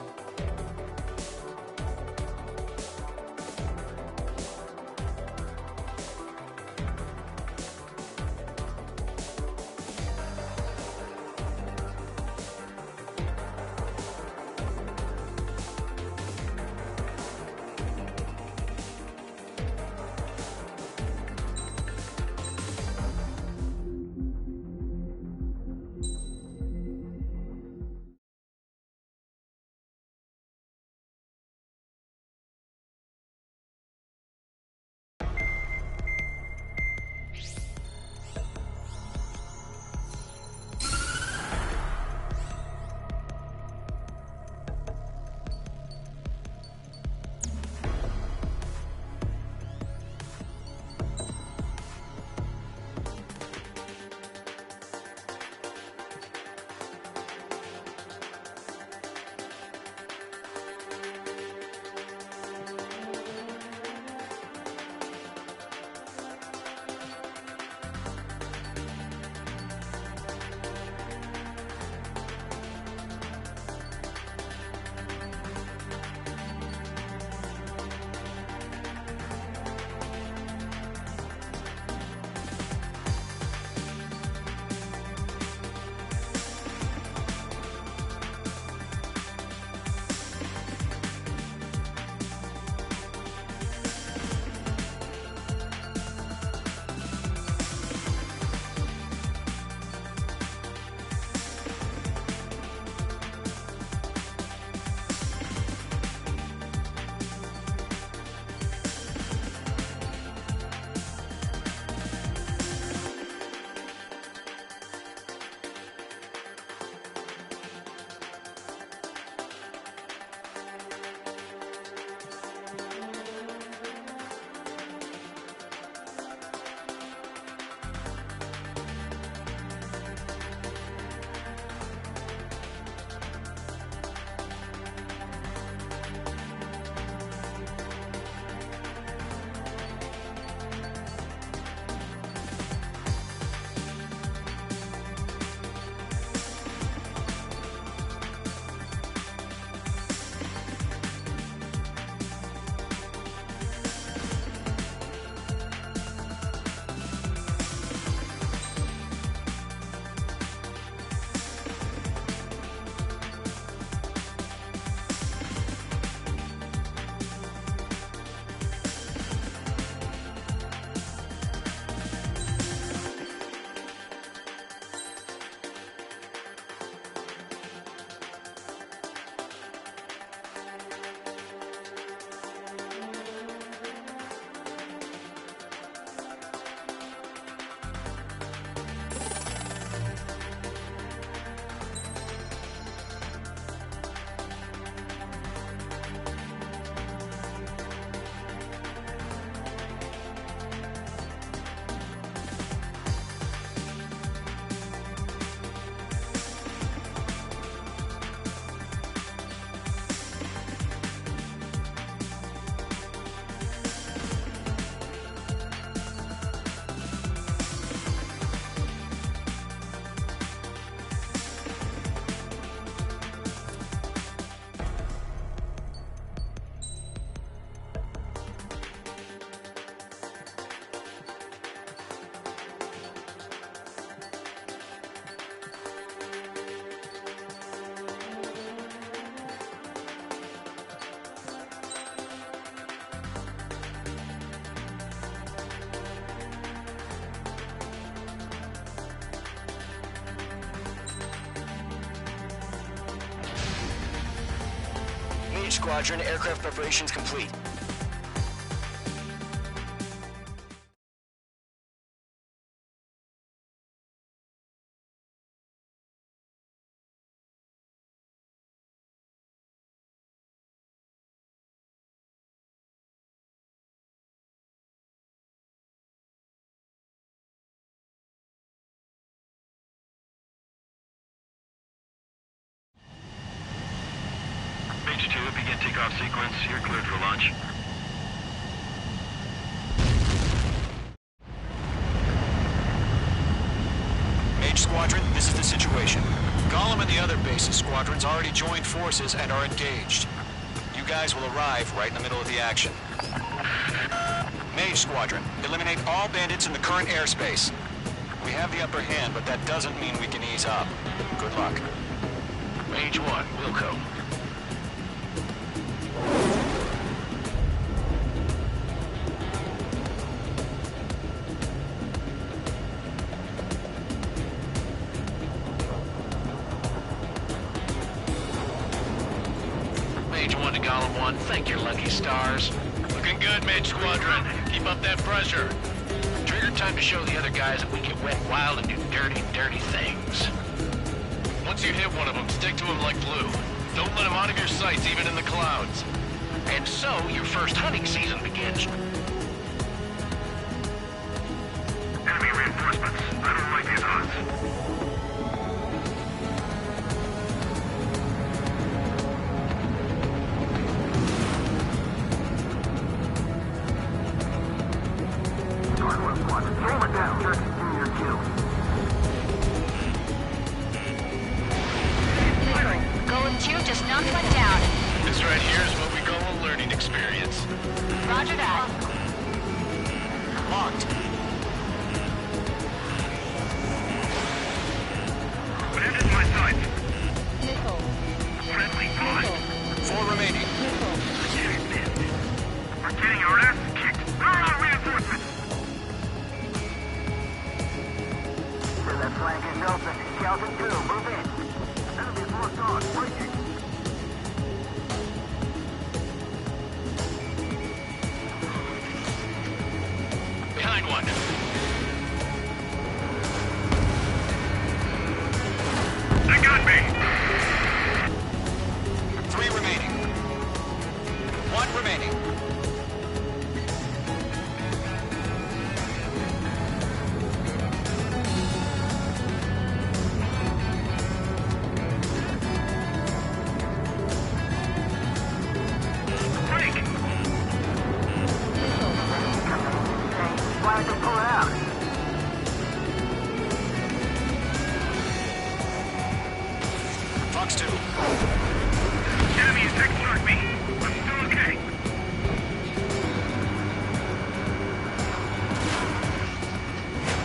Squadron, aircraft preparations complete. Begin takeoff sequence. You're cleared for launch. Mage Squadron, this is the situation. Gollum and the other bases squadrons already joined forces and are engaged. You guys will arrive right in the middle of the action. Mage Squadron, eliminate all bandits in the current airspace. We have the upper hand, but that doesn't mean we can ease up. Good luck. Mage 1, Wilco. Mage 1 to Gollum 1, thank your lucky stars. Looking good, Mage Squadron. Keep up that pressure. Trigger, time to show the other guys that we can wet wild and do dirty, dirty things. Once you hit one of them, stick to him like glue. Don't let him out of your sights, even in the clouds. And so, your first hunting season begins. Enemy reinforcements. I don't like these odds. Golem 2 just knocked one down. This right here is what we call a learning experience. Roger that. Locked. What enters my sights? Missile. Friendly fire. 4 remaining. We're getting our ass kicked. Reinforcements. That flank is open. Skeleton 2, move in. Enemy's locked on. Breaking. Behind one. They got me. 3 remaining. 1 remaining. Break. Why did they pull out? Fox 2. Enemy is struck me. I'm still okay.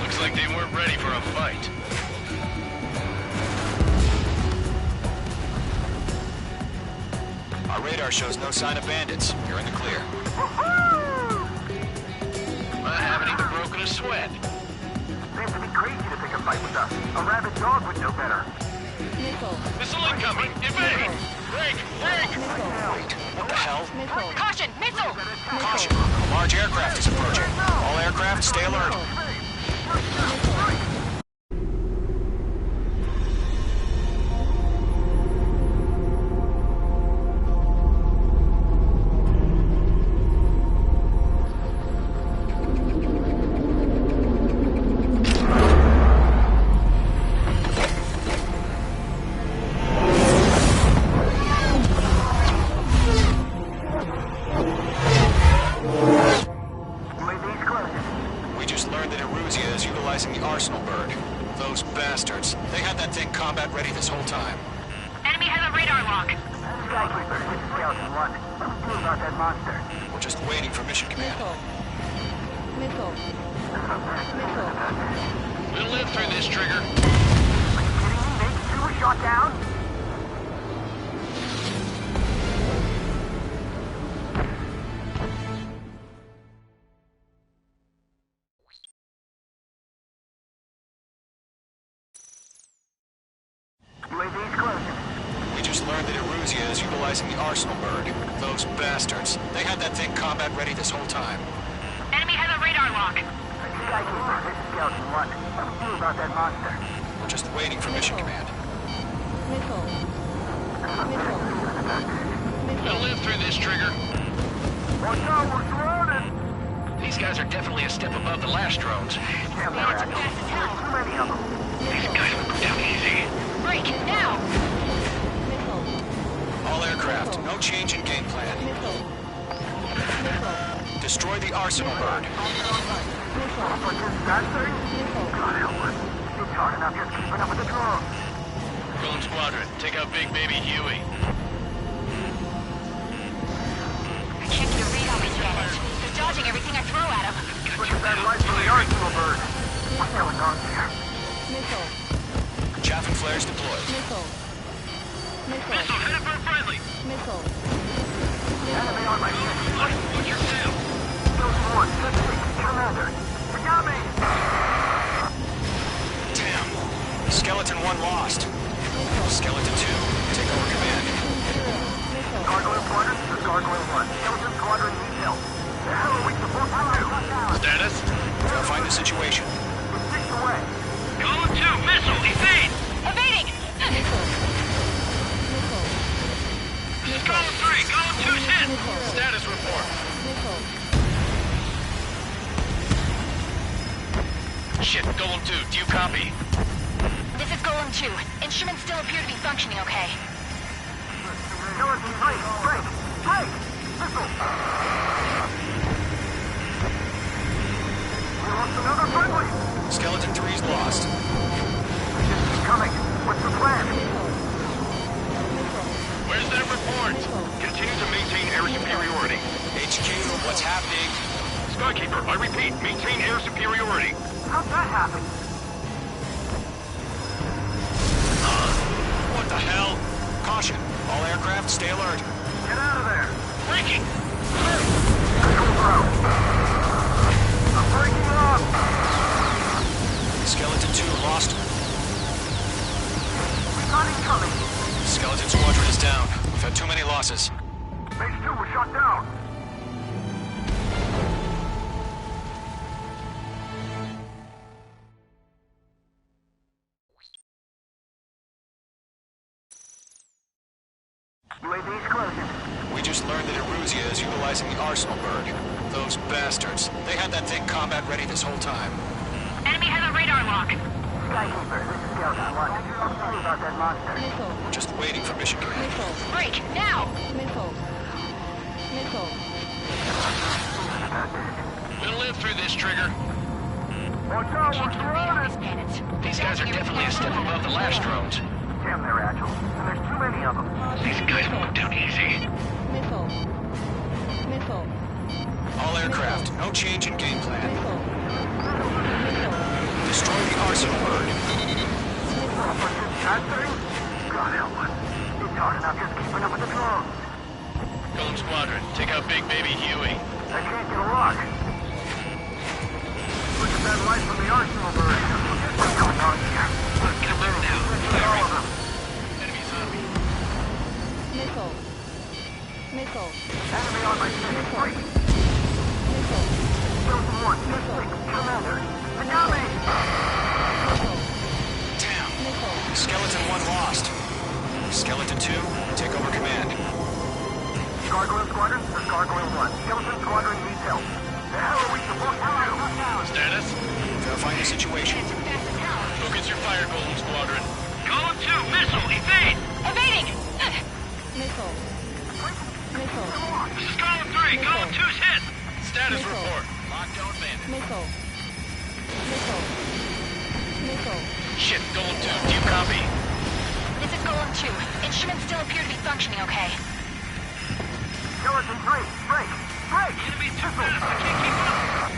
Looks like they weren't ready for a fight. Our radar shows no sign of bandits. You're in the clear. I haven't even broken a sweat. They have to be crazy to pick a fight with us. A rabid dog would know better. Missile. Missile incoming! Evade! Break! Break! Wait, what the hell? Missile. Caution! Missile! Caution! A large aircraft is approaching. All aircraft, stay alert. UAV's close. We just learned that Eruzia is utilizing the Arsenal bird. Those bastards. They had that thing combat ready this whole time. Enemy has a radar lock. Skykeeper, this is Skeleton 1. What do we do about that monster? We're just waiting for mission command. Missile. Missile. We'll live through this, Trigger. Mage 2 was shot down? UAV's close. We just learned that Eruzia is utilizing the Arsenal bird. Those bastards. They had that thing combat ready this whole time. Enemy has a radar lock. Skykeeper, this is Skeleton 1. What do we do about that monster? We're just waiting for mission command. Missile. Missile. We'll live through this, Trigger. Watch out, we're surrounded! These guys are definitely a step above the last drones. Damn, they're too many of them. These guys will go down easy. Break! Now! All aircraft, no change in game plan. Missile. Destroy the arsenal bird. It's hard enough just keeping up with the drones. Golem Squadron, take out Big Baby Huey. I can't get a read on these bandits. They're dodging everything I throw at them. Look at that light from the arsenal bird. What's going on here? Missile. Chaff and flares deployed. Missile. Missile. Missile, headed for friendly. Missile. Enemy on my ship. Watch your tail. Those one, Commander. You got me. Damn. Skeleton 1 lost. Skeleton 2, take over command. Gargoyle Squadron to Gargoyle 1. Skeleton Squadron needs help. The hell are we supposed to do? Status? Verify the situation. It's 6 away. Golem 2, missile, evade! Evading! This is Golem 3, Golem 2's hit! Status report. Shit, Golem 2, do you copy? This is Golem 2. Instruments still appear to be functioning okay. Skeleton 3, break! Break! Missile! We lost another friendly! Skeleton 3's lost. Just keep coming. What's the plan? Where's that report? Continue to maintain air superiority. HQ, what's happening? Skykeeper, I repeat, maintain air superiority. How'd that happen? What the hell? Caution. All aircraft, stay alert. Get out of there! Breaking! Control throw! I'm breaking up! Skeleton 2 lost. We've got incoming! Skeleton Squadron is down. We've had too many losses. Base 2 was shot down! UAV's closing. We just learned that Eruzia is utilizing the arsenal bird. Those bastards. They had that thing combat ready this whole time. Enemy has a radar lock. Skykeeper, this is Delta 1. Tell me about that monster. Missile. We're just waiting for mission command. Missile. Break, now! Missile. Missile. We'll live through this, Trigger. Watch out, we're surrounded! These guys are definitely a step above the last drones. Damn, they're agile. And there's too many of them. These guys won't go down easy. Missile. Missile. All aircraft, no change in game plan. Missile. Destroy the arsenal bird. That thing? God help us. It's hard enough just keeping up with the drones. Golem Squadron, take out Big Baby Huey. I can't get a lock. Look at that light from the arsenal bird. What's going on here? Look, get alert now. Look at all of them. Enemies on me. Missile. Missile. Enemy on my ship. Break. Missile. Delta 1, 2-6, Commander. They got me! Damn. Missile. Skeleton 1 lost. Skeleton 2, take over command. Gargoyle Squadron to Gargoyle 1. Skeleton Squadron needs help. The hell are we supposed to do? Status? Verifying the situation. Focus your fire, Golem Squadron. Golem 2, missile, evade! Evading! Missile. Missile. This is Golem 3, Golem 2's hit! Status Missile. report. Lockdown bandit. Missile. Missile. Missile. Shit, Golem 2, do you copy? This is Golem 2. Instruments still appear to be functioning okay. Skeleton 3, break! Break! Enemy's too fast, I can't keep up!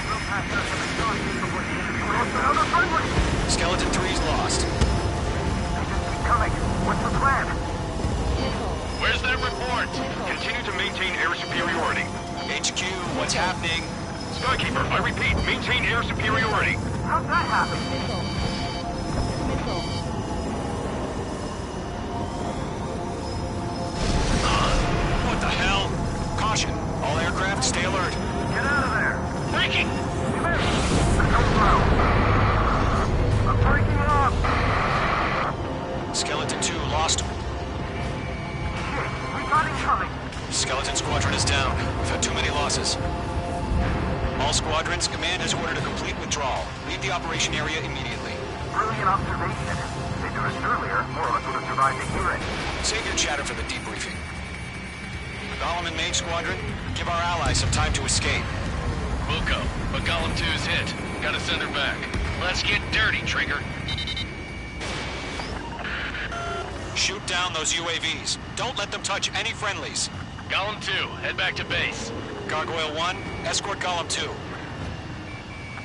We'll pass us in the dark before the enemy lost another friendly! Skeleton 3's lost. They just keep coming. What's the plan? Missile. Where's that report? Continue to maintain air superiority. HQ, what's happening? Skykeeper, I repeat, maintain air superiority. How'd that happen? Missile. Missile. What the hell? Caution. All aircraft, stay alert. Get out of there! Breaking! Come in! Control throw! I'm breaking up! Skeleton 2 lost. Shit, we got incoming! Skeleton Squadron is down. We've had too many losses. All squadrons, command has ordered a complete withdrawal. Leave the operation area immediately. Brilliant observation. If they'd done it earlier, more of us would have survived to hear it. Save your chatter for the debriefing. Golem and Mage Squadron, give our allies some time to escape. Wilco, but Golem 2's hit. Gotta send her back. Let's get dirty, Trigger. Shoot down those UAVs. Don't let them touch any friendlies. Golem 2, head back to base. Gargoyle 1, escort Golem 2.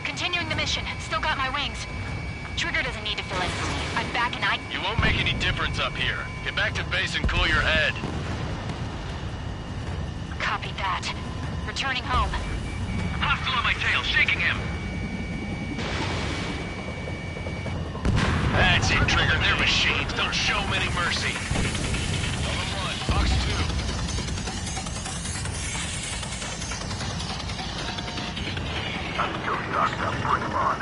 Continuing the mission. Still got my wings. Trigger doesn't need to fill in for me. I'm back and You won't make any difference up here. Get back to base and cool your head. Copy that. Returning home. Hostile on my tail, shaking him. That's it, Trigger. They're machines. Don't show them any mercy. Golem 1, Fox 2. I'm still stocked up. Bring them on.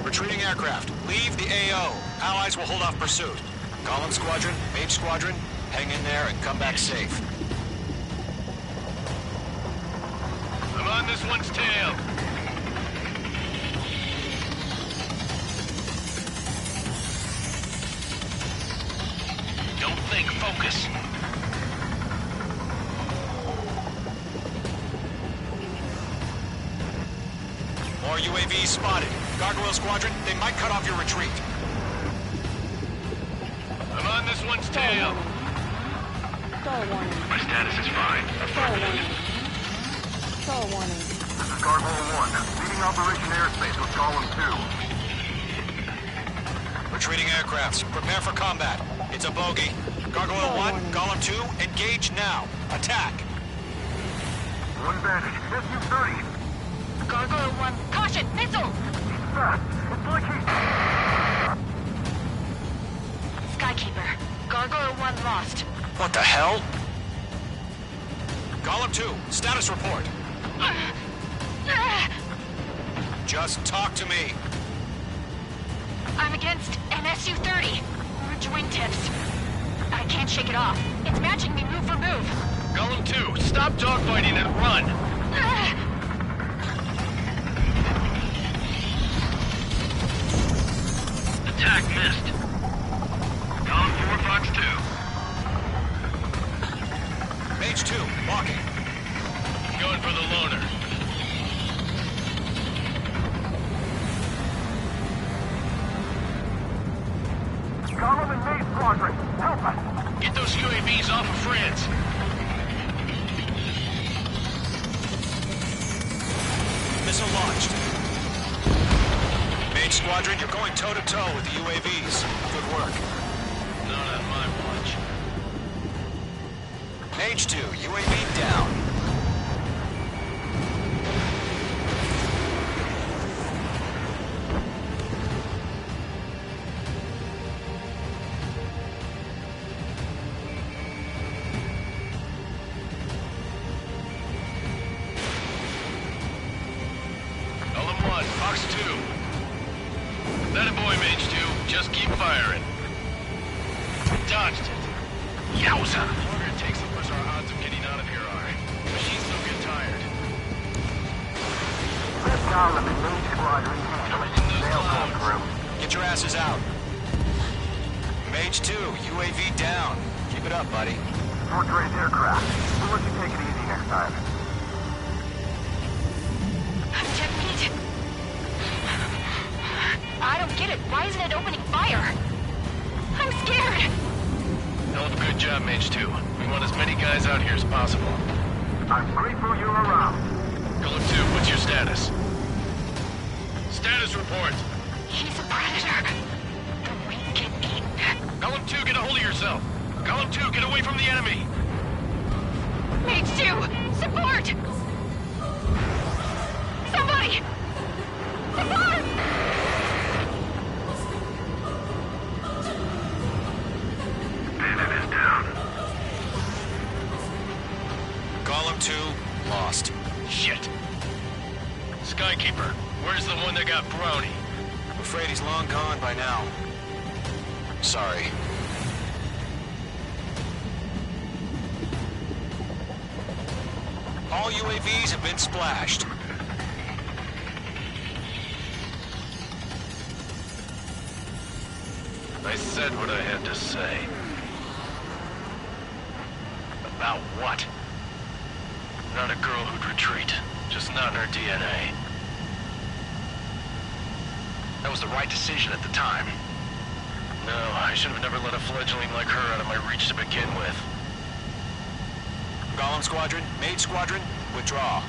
Retreating aircraft, leave the AO. Allies will hold off pursuit. Golem Squadron, Mage Squadron, hang in there and come back safe. I'm on this one's tail. Don't think, focus. More UAVs spotted. Gargoyle Squadron, they might cut off your retreat. I'm on this one's tail. Stall warning. My status is fine. Stall warning. Stall warning. This is Gargoyle 1, leading Operation Airspace with Golem 2. Retreating aircrafts, prepare for combat. It's a bogey. Gargoyle 1, Golem 2, engage now. Attack. One Vantage, SU-30. Gargoyle 1. Caution! Missile! Fast. It's like he's... Skykeeper. Gargoyle 1 lost. What the hell? Golem 2, status report. Just talk to me. I'm against an SU-30. Orange wingtips. I can't shake it off. It's matching me move for move. Golem 2, stop dogfighting and run. Attack missed. Golem 4, Fox 2. Mage 2, walking. Going for the loner. Golem and Mage Squadron, help us! Get those UAVs off of France. Missile launched. Mage Squadron, you're going toe-to-toe with the UAVs. Good work. Not on my watch. Mage 2, UAV down. Golem 1, Fox 2. That a boy, Mage 2. Just keep firing. Dodged it. Yowza! The longer it takes, the worse our odds of getting out of here are. Machines don't get tired. Let Golem and Mage Squadron handle it. They'll pull through. Get your asses out. Mage 2, UAV down. Keep it up, buddy. Fort-raised aircraft. We'll let you take it easy next time. Jet meat. I don't get it. Why isn't it opening fire? I'm scared. Hell of a good job, Mage 2. We want as many guys out here as possible. I'm grateful you're around. Golem 2, what's your status? Status report. He's a predator. The weak get eaten. Golem 2, get a hold of yourself. Golem 2, get away from the enemy. Mage 2, support! Somebody! Support! Bandit is down. Golem 2, lost. Shit. Skykeeper, where's the one that got Brownie? I'm afraid he's long gone by now. Sorry. All UAVs have been splashed. I said what I had to say. About what? Not a girl who'd retreat. Just not in her DNA. That was the right decision at the time. No, I should have never let a fledgling like her out of my reach to begin with. Golem Squadron, Mage Squadron, withdraw.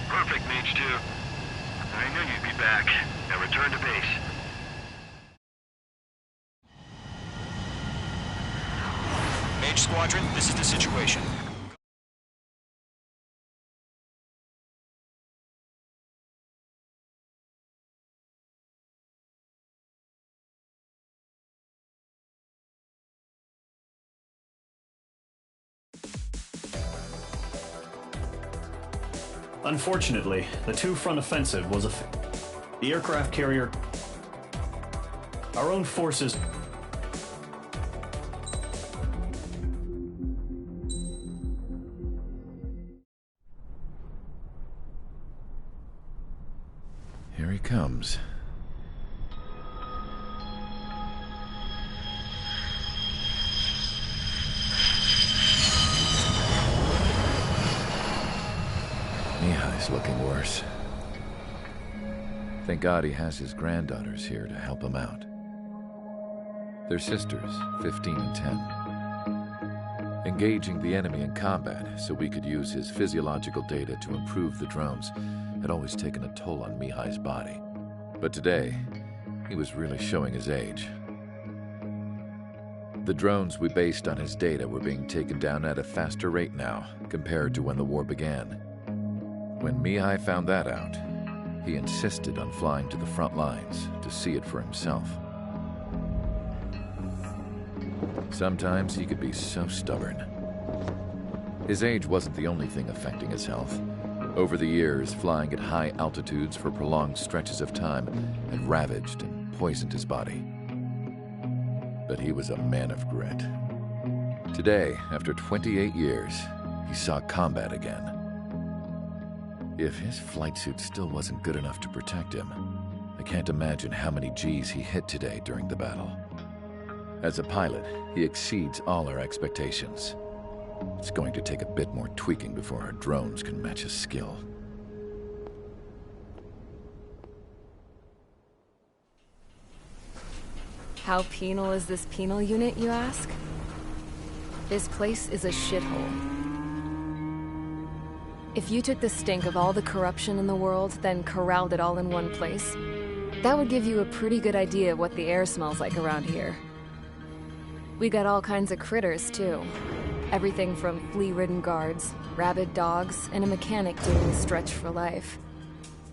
Perfect, Mage 2. I knew you'd be back. Now return to base. Mage Squadron, this is the situation. Unfortunately, the two-front offensive was the aircraft carrier... Our own forces... Here he comes. Mihai's looking worse. Thank God he has his granddaughters here to help him out. They're sisters, 15 and 10. Engaging the enemy in combat so we could use his physiological data to improve the drones had always taken a toll on Mihai's body. But today, he was really showing his age. The drones we based on his data were being taken down at a faster rate now compared to when the war began. When Mihai found that out, he insisted on flying to the front lines to see it for himself. Sometimes he could be so stubborn. His age wasn't the only thing affecting his health. Over the years, flying at high altitudes for prolonged stretches of time had ravaged and poisoned his body. But he was a man of grit. Today, after 28 years, he saw combat again. If his flight suit still wasn't good enough to protect him, I can't imagine how many G's he hit today during the battle. As a pilot, he exceeds all our expectations. It's going to take a bit more tweaking before our drones can match his skill. How penal is this penal unit, you ask? This place is a shithole. If you took the stink of all the corruption in the world, then corralled it all in one place, that would give you a pretty good idea of what the air smells like around here. We got all kinds of critters, too. Everything from flea-ridden guards, rabid dogs, and a mechanic doing the stretch for life.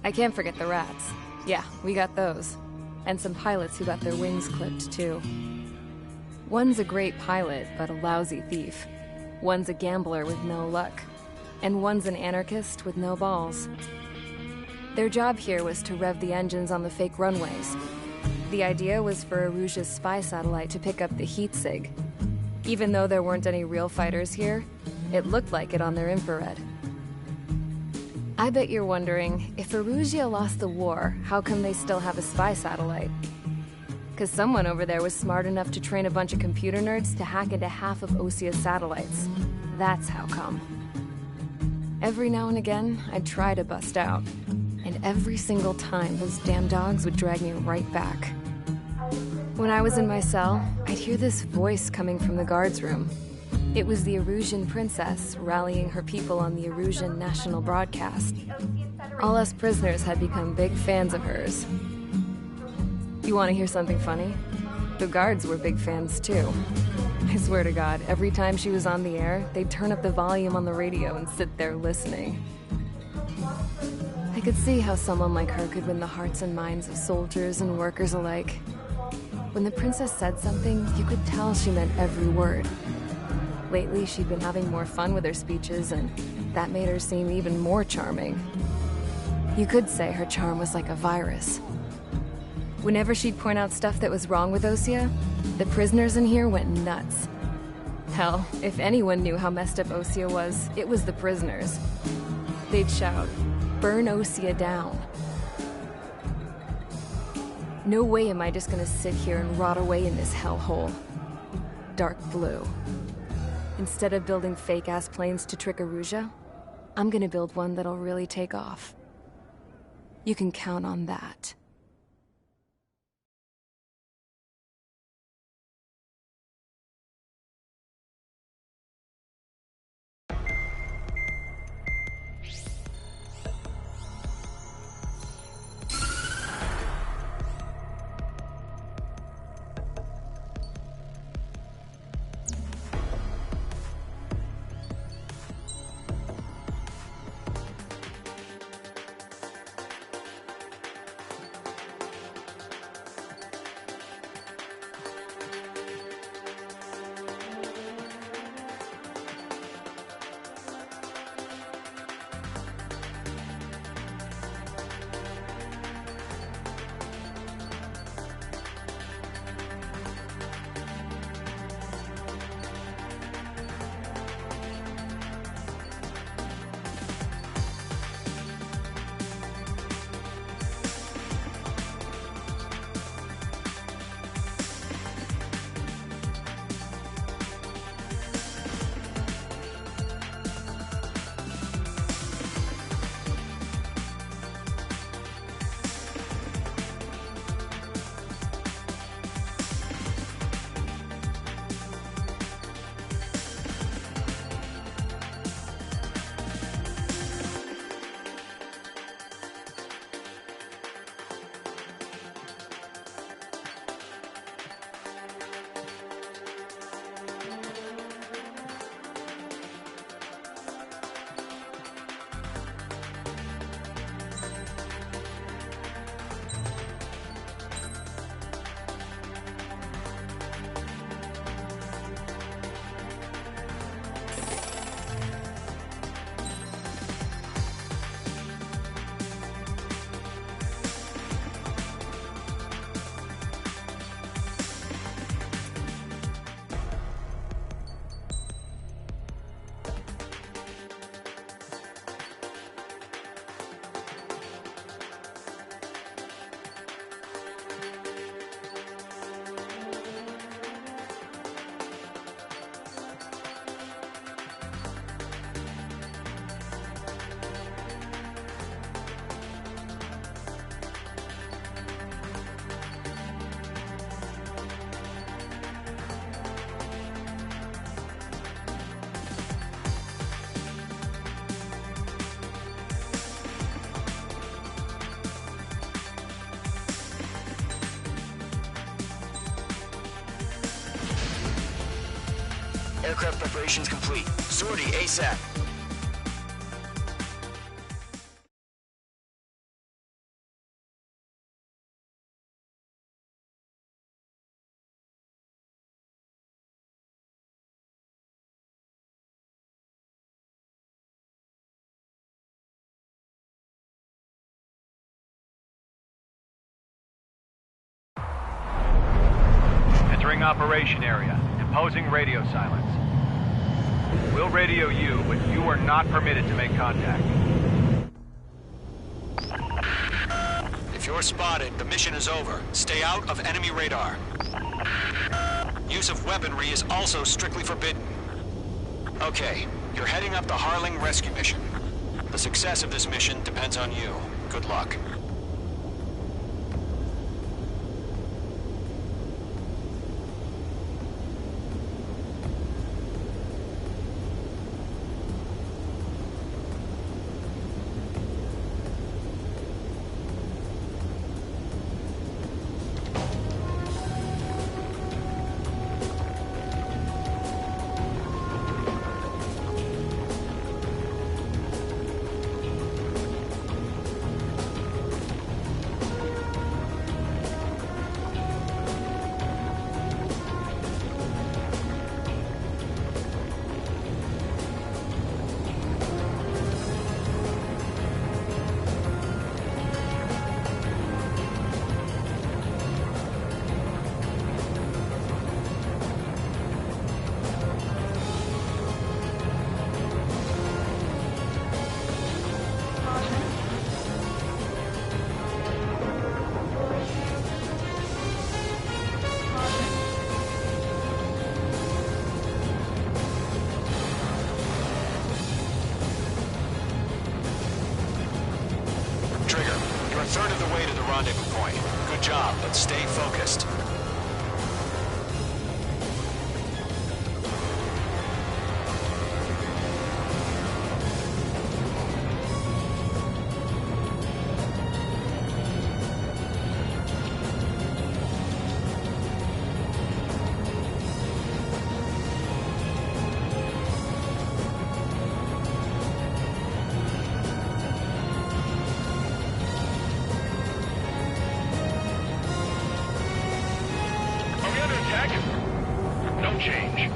I can't forget the rats. Yeah, we got those. And some pilots who got their wings clipped, too. One's a great pilot, but a lousy thief. One's a gambler with no luck. And one's an anarchist with no balls. Their job here was to rev the engines on the fake runways. The idea was for Aruja's spy satellite to pick up the heat sig. Even though there weren't any real fighters here, it looked like it on their infrared. I bet you're wondering, if Aruja lost the war, how come they still have a spy satellite? 'Cause someone over there was smart enough to train a bunch of computer nerds to hack into half of Osia's satellites. That's how come. Every now and again, I'd try to bust out. And every single time, those damn dogs would drag me right back. When I was in my cell, I'd hear this voice coming from the guards room. It was the Erusian princess rallying her people on the Erusian national broadcast. All us prisoners had become big fans of hers. You want to hear something funny? The guards were big fans too. I swear to God, every time she was on the air, they'd turn up the volume on the radio and sit there listening. I could see how someone like her could win the hearts and minds of soldiers and workers alike. When the princess said something, you could tell she meant every word. Lately, she'd been having more fun with her speeches, and that made her seem even more charming. You could say her charm was like a virus. Whenever she'd point out stuff that was wrong with Osea, the prisoners in here went nuts. Hell, if anyone knew how messed up Osea was, it was the prisoners. They'd shout, "Burn Osea down." No way am I just gonna sit here and rot away in this hellhole. Dark blue. Instead of building fake-ass planes to trick Erusia, I'm gonna build one that'll really take off. You can count on that. Aircraft preparations complete. Sortie ASAP. Entering operation area. Imposing radio silence. We'll radio you, but you are not permitted to make contact. If you're spotted, the mission is over. Stay out of enemy radar. Use of weaponry is also strictly forbidden. Okay, you're heading up the Harling rescue mission. The success of this mission depends on you. Good luck. A third of the way to the rendezvous point. Good job, but stay focused. Change.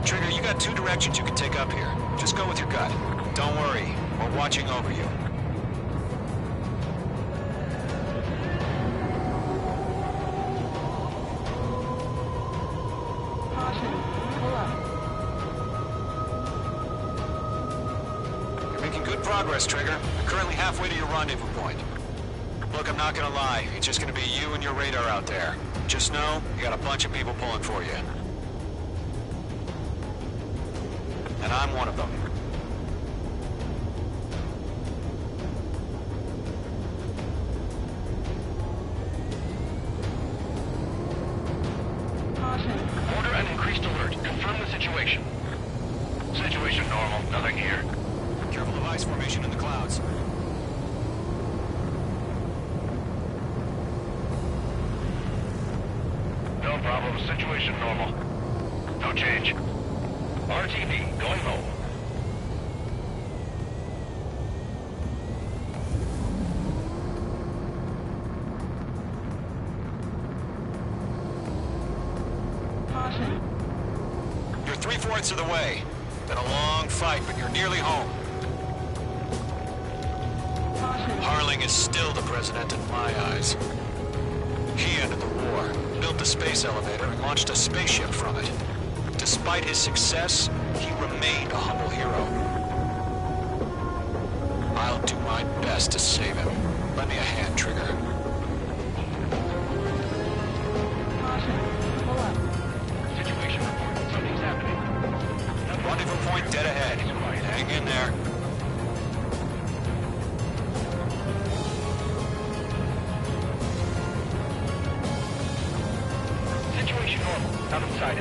Trigger, you got two directions you can take up here. Just go with your gut. Don't worry, we're watching over you. Caution. Pull up. You're making good progress, Trigger. You're currently halfway to your rendezvous point. Look, I'm not gonna lie. It's just gonna be you and your radar out there. Just know, you got a bunch of people pulling for you. And I'm one of them. Order an increased alert. Confirm the situation. Situation normal. Nothing here. Careful of ice formation in the clouds. No problem. Situation normal. No change. RTV, going home. You're 3/4 of the way. Been a long fight, but you're nearly home. Harling is still the president in my eyes. He ended the war, built the space elevator, and launched a spaceship from it. Despite his success, he remained a humble hero. I'll do my best to save him. Lend me a hand, Trigger. Situation report. Something's happening. Rendezvous point dead ahead. Hang in there. Situation normal. Not inside.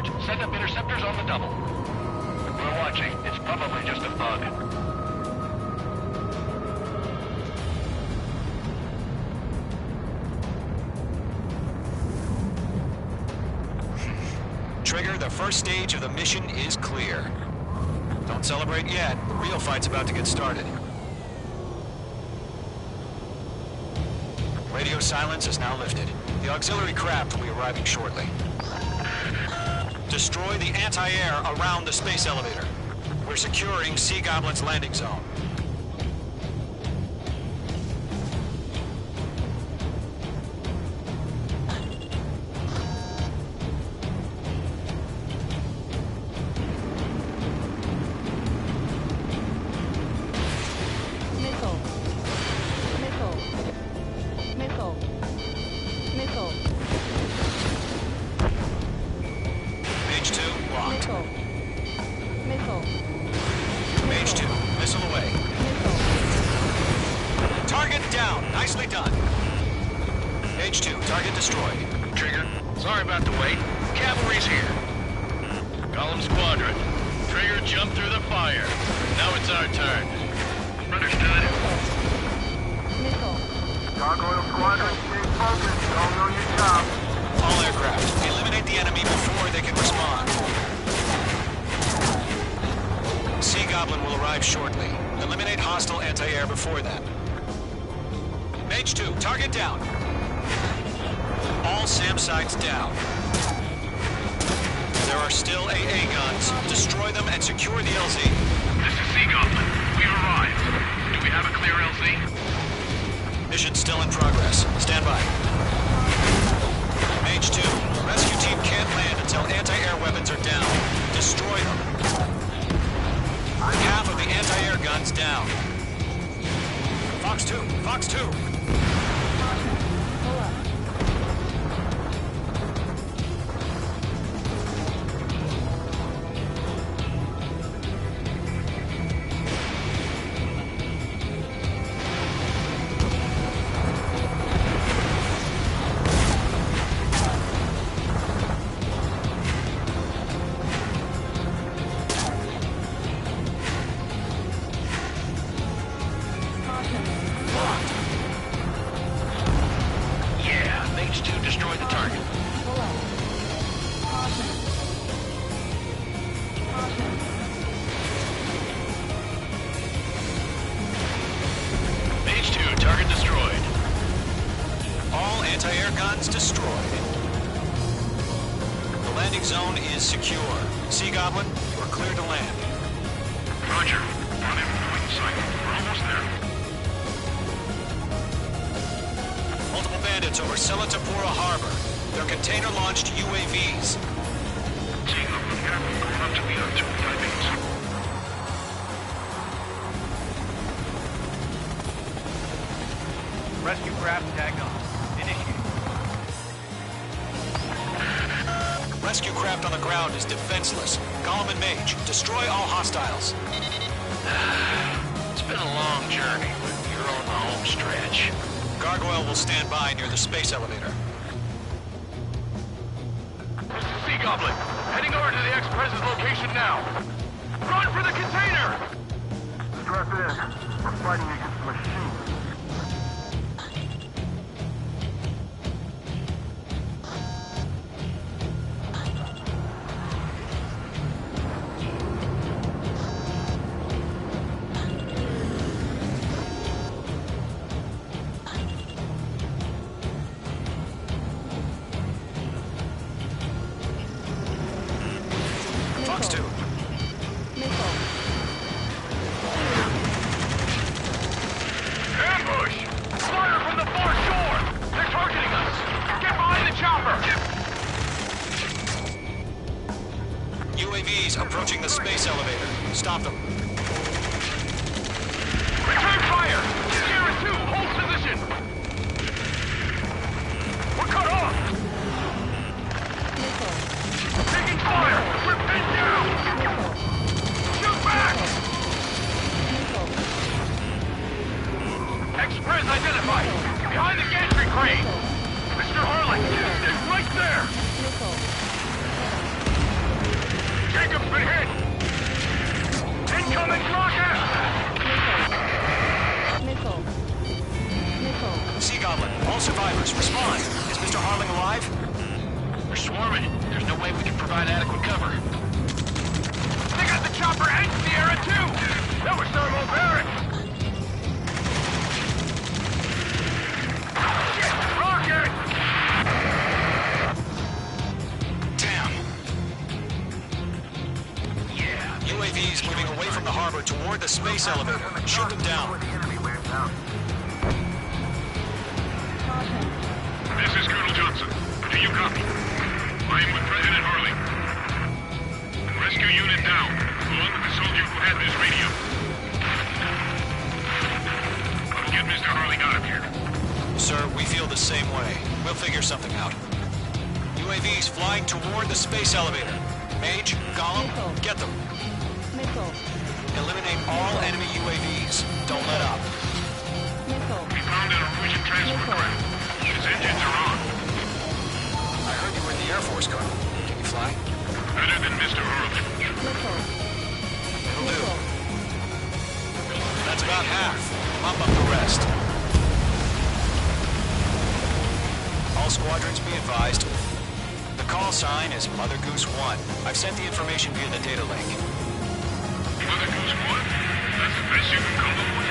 alert. Send up interceptors on the double. We're watching. It's probably just a bug. Trigger, the first stage of the mission is clear. Don't celebrate yet. The real fight's about to get started. Radio silence is now lifted. The auxiliary craft will be arriving shortly. Destroy the anti-air around the space elevator. We're securing Sea Goblin's landing zone. Rescue craft tagged on. Initiate. Rescue craft on the ground is defenseless. Gollum and Mage, destroy all hostiles. It's been a long journey, but you're on the home stretch. Gargoyle will stand by near the space elevator. This is Sea Goblin. Heading over to the ex-president's location now. Run for the container! Strap in. We're fighting against machines. Approaching the space elevator. Stop them. Return fire! Sierra 2, hold position! We're cut off! Taking fire! We're pinned down! Shoot back! Express identified! Behind the gantry crane! Mr. Harlan, stay right there! Jacob's been hit! Incoming rocket! Missile. Sea Goblin, all survivors, respond. Is Mr. Harling alive? They're swarming. There's no way we can provide adequate cover. They got the chopper and Sierra too! That was thermal barracks! Shit! Rocket! Damn. Yeah. UAVs moving away from the harbor toward the space elevator. Shoot them down. This is Colonel Johnson. Do you copy? I am with President Harling. Rescue unit down, along with the soldier who had this radio. Get Mr. Harling out of here. Sir, we feel the same way. We'll figure something out. UAVs flying toward the space elevator. Mage, Gollum, get them. Missile. Eliminate all enemy UAVs. Don't let up. Missile. We found an Norwegian transport craft. His engines are on. I heard you were in the Air Force, Colonel. Can you fly? Better than Mr. Harling. Missile. It'll do. That's about half. Bump up the rest. All squadrons be advised. The call sign is Mother Goose 1. I've sent the information via the data link. Mother Goose 1? That's the best you can call them with?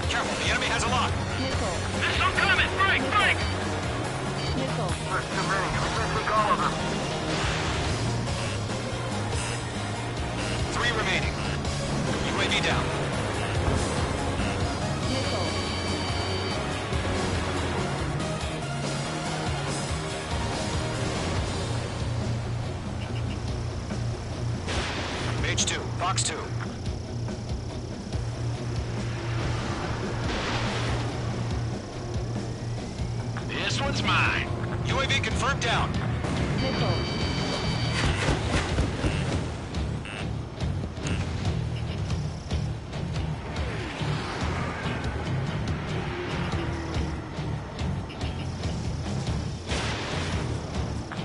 Careful, the enemy has a lock. Missile. There's some coming! Break! Break! Missile. First too many. We can take all of them. 3 remaining. UAV down. Missile. Mage 2, Box 2. This one's mine. UAV confirmed down. Missile.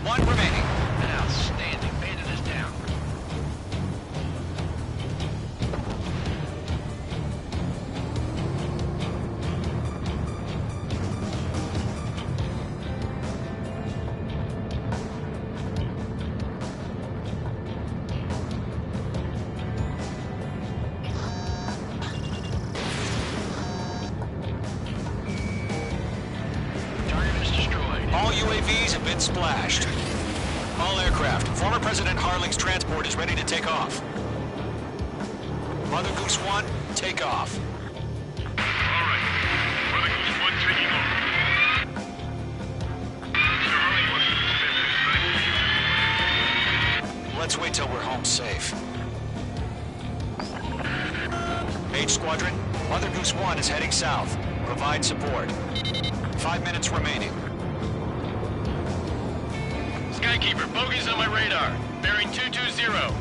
One remaining. Outstanding. Bandit is down. Target is destroyed. All UAVs have been splashed. All aircraft. Former President Harling's transport is ready to take off. Mother Goose 1, take off. All right. Mother Goose 1 taking off. Mr. Harling wants to spend his life. Let's wait till we're home safe. Mage Squadron, Mother Goose 1 is heading south. Provide support. 5 minutes remaining. Skykeeper, bogeys on my radar. Bearing 220.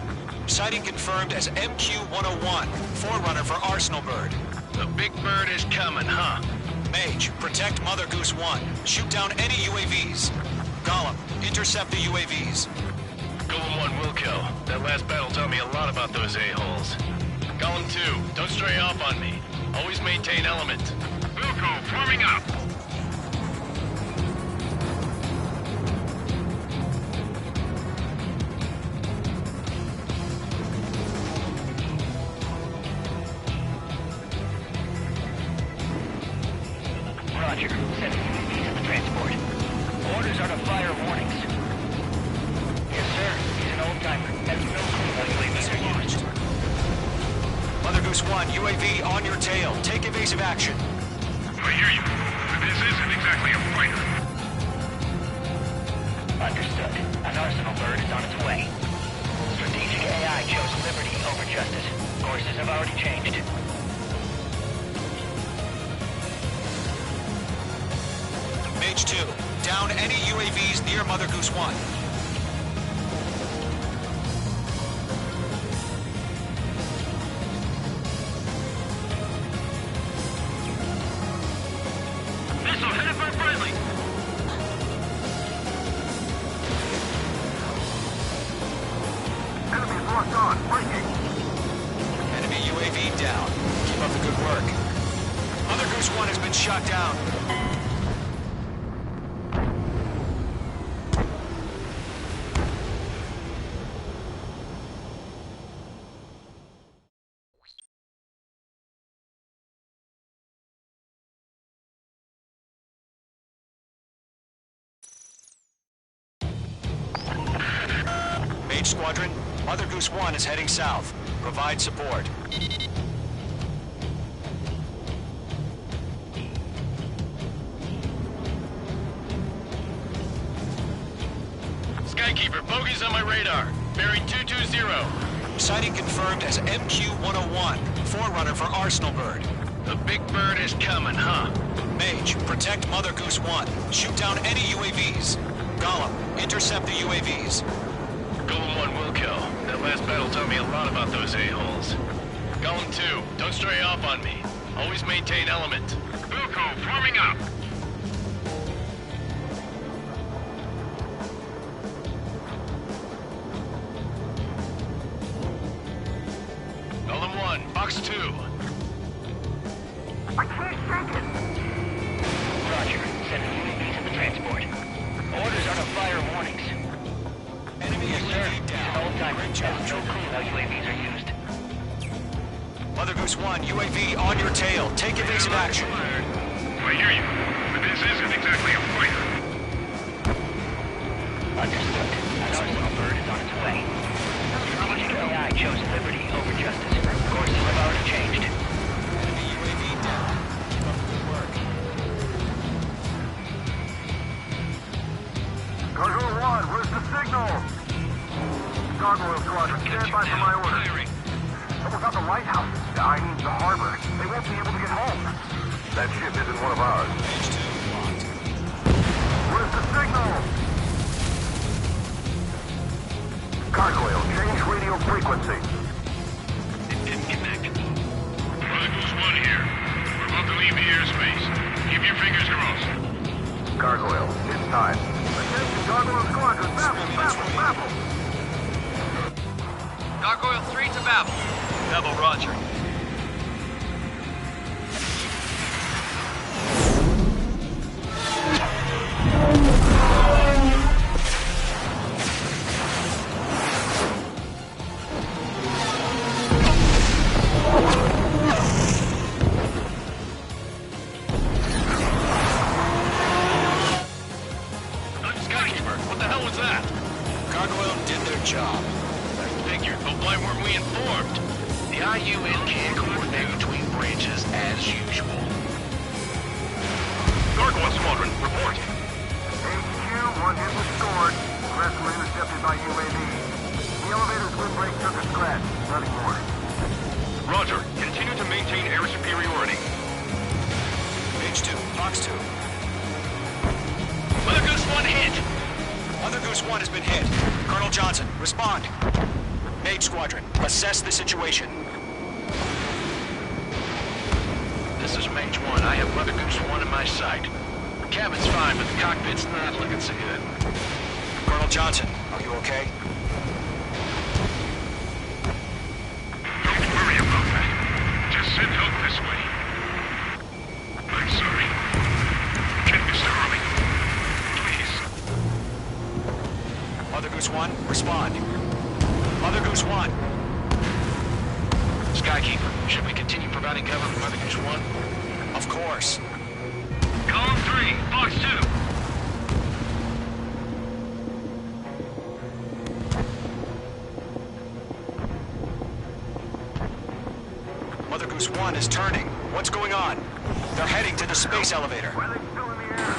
Sighting confirmed as MQ-101, forerunner for Arsenal Bird. The big bird is coming, huh? Mage, protect Mother Goose 1. Shoot down any UAVs. Gollum, intercept the UAVs. Golem 1 will kill. That last battle taught me a lot about those a-holes. Golem 2, don't stray off on me. Always maintain element. Wilco, forming up. Roger. 7 UAVs at the transport. Orders are to fire warnings. Yes, sir. He's an old-timer. Has no clue how UAVs are used. Mother Goose 1, UAV on your tail. Take evasive action. I hear you. But this isn't exactly a fighter. Understood. An Arsenal Bird is on its way. Strategic AI chose liberty over justice. Courses have already changed. Mage 2, down any UAVs near Mother Goose 1. on. Breaking. Enemy UAV down. Keep up the good work. Mother Goose 1 has been shot down. Mage Squadron, Mother Goose 1 is heading south. Provide support. Skykeeper, bogey's on my radar. Bearing 220. Sighting confirmed as MQ-101, forerunner for Arsenal Bird. The big bird is coming, huh? Mage, protect Mother Goose 1. Shoot down any UAVs. Gollum, intercept the UAVs. Golem 1 will kill. That last battle taught me a lot about those a-holes. Golem 2, don't stray off on me. Always maintain element. Wilco, forming up. Golem 1, box 2. I can't shake it. Roger. Sending UAVs in the transport. Orders are to fire warnings. Enemy Yes, sir. UAV He's down. an old-timer. Great job, Has no clue how UAVs are used. Mother Goose 1, UAV on your tail. Take evasive action. I hear you, but this isn't exactly a fighter. Understood. An Arsenal Bird is on its way. Strategic AI chose liberty over justice. Courses have already changed. Enemy UAV down. Keep up the good work. Cargo 1, where's the signal? Gargoyle Squadron, stand by for my order. Someone's at the lighthouse. I mean the harbor. They won't be able to get home. That ship isn't one of ours. Mage 2 locked. Where's the signal? Gargoyle, change radio frequency. It didn't connect. Mother Goose 1 here. We're about to leave the airspace. Keep your fingers crossed. Gargoyle, it's time. Attention, Gargoyle Squadron, baffle. Gargoyle 3 to Babel. Babel, roger. Skykeeper, what the hell was that? Gargoyle did their job. I figured, but why weren't we informed? The IUN can't coordinate between branches as usual. Gargoyle Squadron, report. HQ, one hit restored. The rest were intercepted by UAV. The elevator's windbreak took a scratch. Nothing more. Roger. Continue to maintain air superiority. Mage 2, box 2. Mother Goose 1 hit! Mother Goose 1 has been hit. Colonel Johnson, respond. Mage Squadron, assess the situation. This is Mage 1. I have Mother Goose 1 in my sight. The cabin's fine, but the cockpit's not looking so good. Colonel Johnson, are you okay? Don't worry about that. Just send help this way. I'm sorry. Get Mr. Harley. Please. Mother Goose 1, respond. Mother Goose 1. Skykeeper, should we continue providing cover for Mother Goose 1? Of course. Column 3, box 2. Mother Goose 1 is turning. What's going on? They're heading to the space elevator. Why are they still in the air?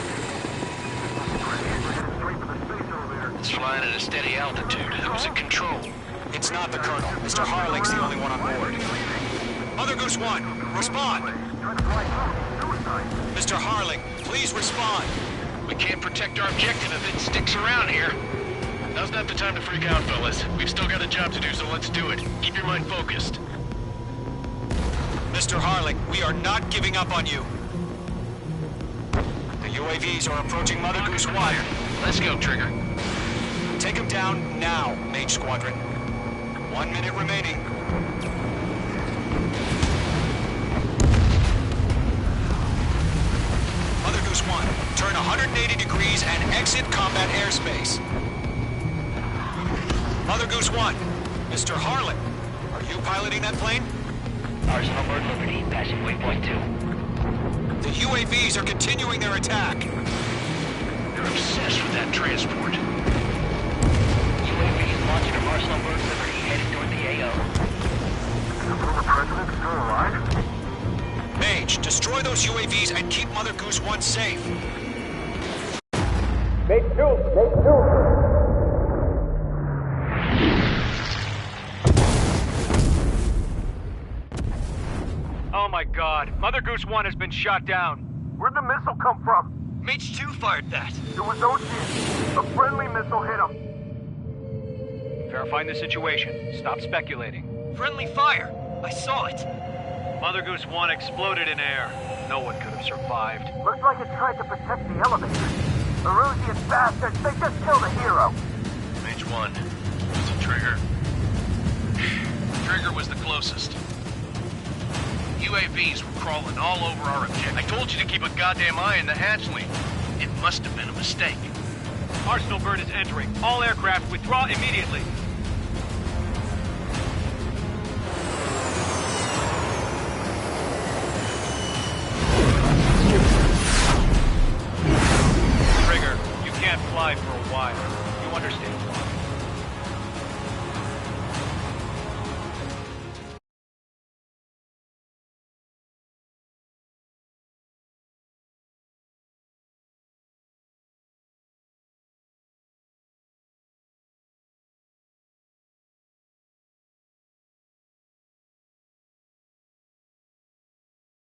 We're headed straight for the space elevator. It's flying at a steady altitude. Who's in control? It's not the Colonel. Mr. Harling's the only one on board. Mother Goose 1, respond! Trying to fly through. Suicide. Mr. Harling, please respond! We can't protect our objective if it sticks around here. Now's not the time to freak out, fellas. We've still got a job to do, so let's do it. Keep your mind focused. Mr. Harling, we are not giving up on you. The UAVs are approaching Mother Goose 1. Let's go, Trigger. Take them down now, Mage Squadron. 1 minute remaining. Mother Goose 1, turn 180 degrees and exit combat airspace. Mother Goose 1, Mr. Harlan, are you piloting that plane? Arsenal Bird Liberty, passing waypoint 2. The UAVs are continuing their attack. They're obsessed with that transport. UAV is launching from Arsenal Bird Liberty, headed toward the AO. The president's still alive? Mage, destroy those UAVs and keep Mother Goose 1 safe. Make two! Make two! Oh my god, Mother Goose 1 has been shot down. Where'd the missile come from? Mage 2 fired that. It was Ocean. A friendly missile hit him. Verifying the situation. Stop speculating. Friendly fire. I saw it. Mother Goose 1 exploded in air. No one could have survived. Looks like it tried to protect the elevator. Erusian bastards, they just killed a hero. Mage 1. Was it Trigger? Trigger was the closest. UAVs were crawling all over our objective. I told you to keep a goddamn eye on the hatchling. It must have been a mistake. Arsenal Bird is entering. All aircraft withdraw immediately. Trigger, you can't fly for a while. You understand why.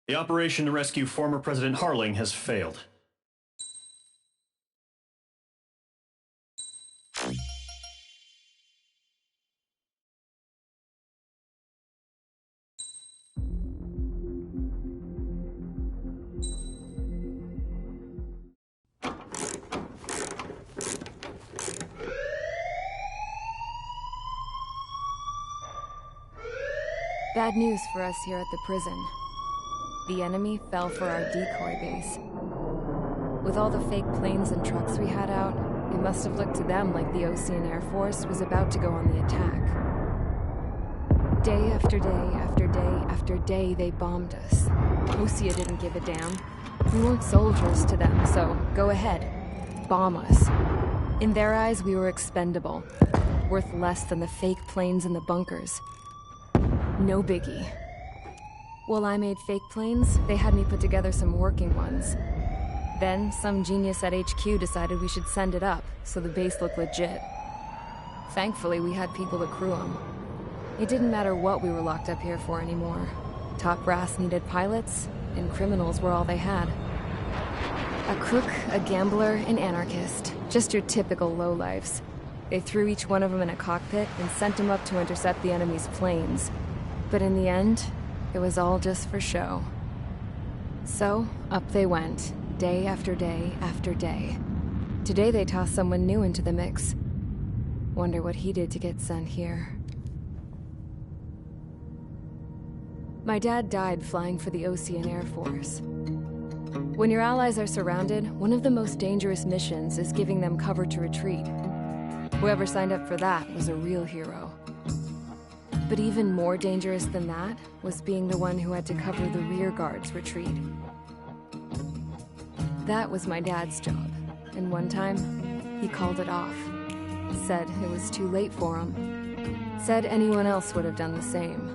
The operation to rescue former President Harling has failed. Bad news for us here at the prison. The enemy fell for our decoy base. With all the fake planes and trucks we had out, it must have looked to them like the Ocean Air Force was about to go on the attack. Day after day after day after day, they bombed us. Osea didn't give a damn. We weren't soldiers to them, so go ahead. Bomb us. In their eyes, we were expendable. Worth less than the fake planes in the bunkers. No biggie. While I made fake planes, they had me put together some working ones. Then, some genius at HQ decided we should send it up, so the base looked legit. Thankfully, we had people to crew them. It didn't matter what we were locked up here for anymore. Top brass needed pilots, and criminals were all they had. A crook, a gambler, an anarchist. Just your typical lowlifes. They threw each one of them in a cockpit and sent them up to intercept the enemy's planes. But in the end, it was all just for show. So, up they went, day after day after day. Today they tossed someone new into the mix. Wonder what he did to get sent here. My dad died flying for the Ocean Air Force. When your allies are surrounded, one of the most dangerous missions is giving them cover to retreat. Whoever signed up for that was a real hero. But even more dangerous than that was being the one who had to cover the rear guard's retreat. That was my dad's job, and one time, he called it off. Said it was too late for him. Said anyone else would have done the same.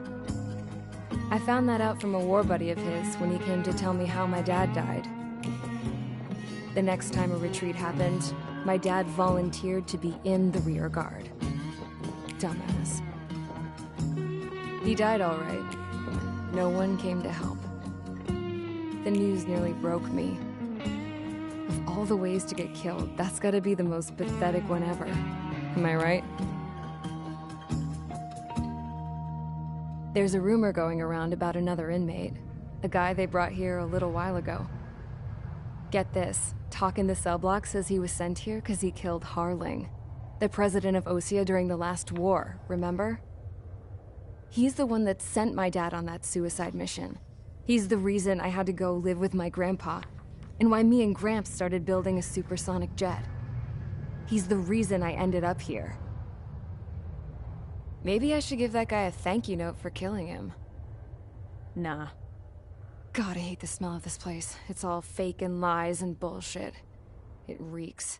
I found that out from a war buddy of his when he came to tell me how my dad died. The next time a retreat happened, my dad volunteered to be in the rear guard. Dumbass. He died all right. No one came to help. The news nearly broke me. Of all the ways to get killed, that's gotta be the most pathetic one ever. Am I right? There's a rumor going around about another inmate. A guy they brought here a little while ago. Get this, Talk in the cell block says he was sent here because he killed Harling, the president of Osea during the last war, remember? He's the one that sent my dad on that suicide mission. He's the reason I had to go live with my grandpa, and why me and Gramps started building a supersonic jet. He's the reason I ended up here. Maybe I should give that guy a thank you note for killing him. Nah. God, I hate the smell of this place. It's all fake and lies and bullshit. It reeks.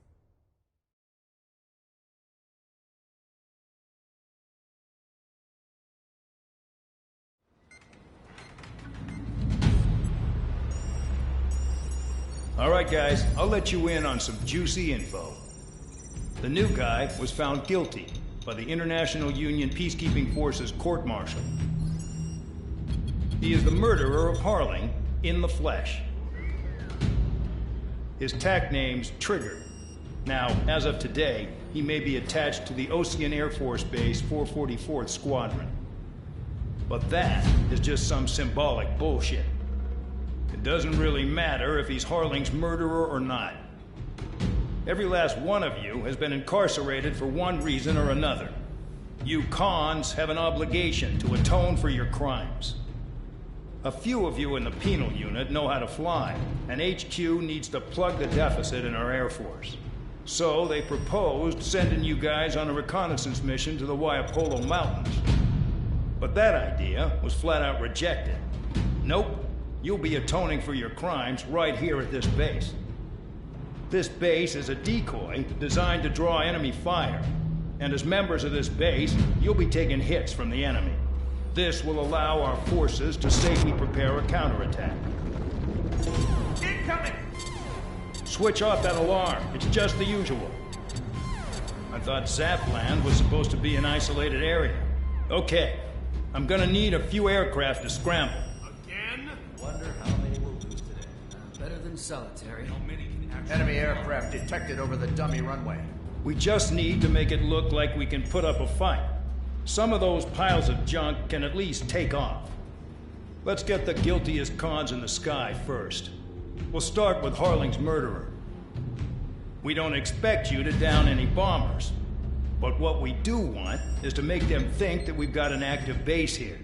All right, guys, I'll let you in on some juicy info. The new guy was found guilty by the International Union Peacekeeping Forces court-martial. He is the murderer of Harling in the flesh. His TAC name's Trigger. Now, as of today, he may be attached to the Ocean Air Force Base 444th Squadron. But that is just some symbolic bullshit. It doesn't really matter if he's Harling's murderer or not. Every last one of you has been incarcerated for one reason or another. You cons have an obligation to atone for your crimes. A few of you in the penal unit know how to fly, and HQ needs to plug the deficit in our Air Force. So they proposed sending you guys on a reconnaissance mission to the Waiapolo Mountains. But that idea was flat out rejected. Nope, you'll be atoning for your crimes right here at this base. This base is a decoy designed to draw enemy fire, and as members of this base, you'll be taking hits from the enemy. This will allow our forces to safely prepare a counterattack. Incoming! Switch off that alarm. It's just the usual. I thought Zapland was supposed to be an isolated area. Okay, I'm gonna need a few aircraft to scramble. Again? Wonder how many we'll lose today. Better than solitary. Enemy aircraft detected over the dummy runway. We just need to make it look like we can put up a fight. Some of those piles of junk can at least take off. Let's get the guiltiest cons in the sky first. We'll start with Harling's murderer. We don't expect you to down any bombers. But what we do want is to make them think that we've got an active base here.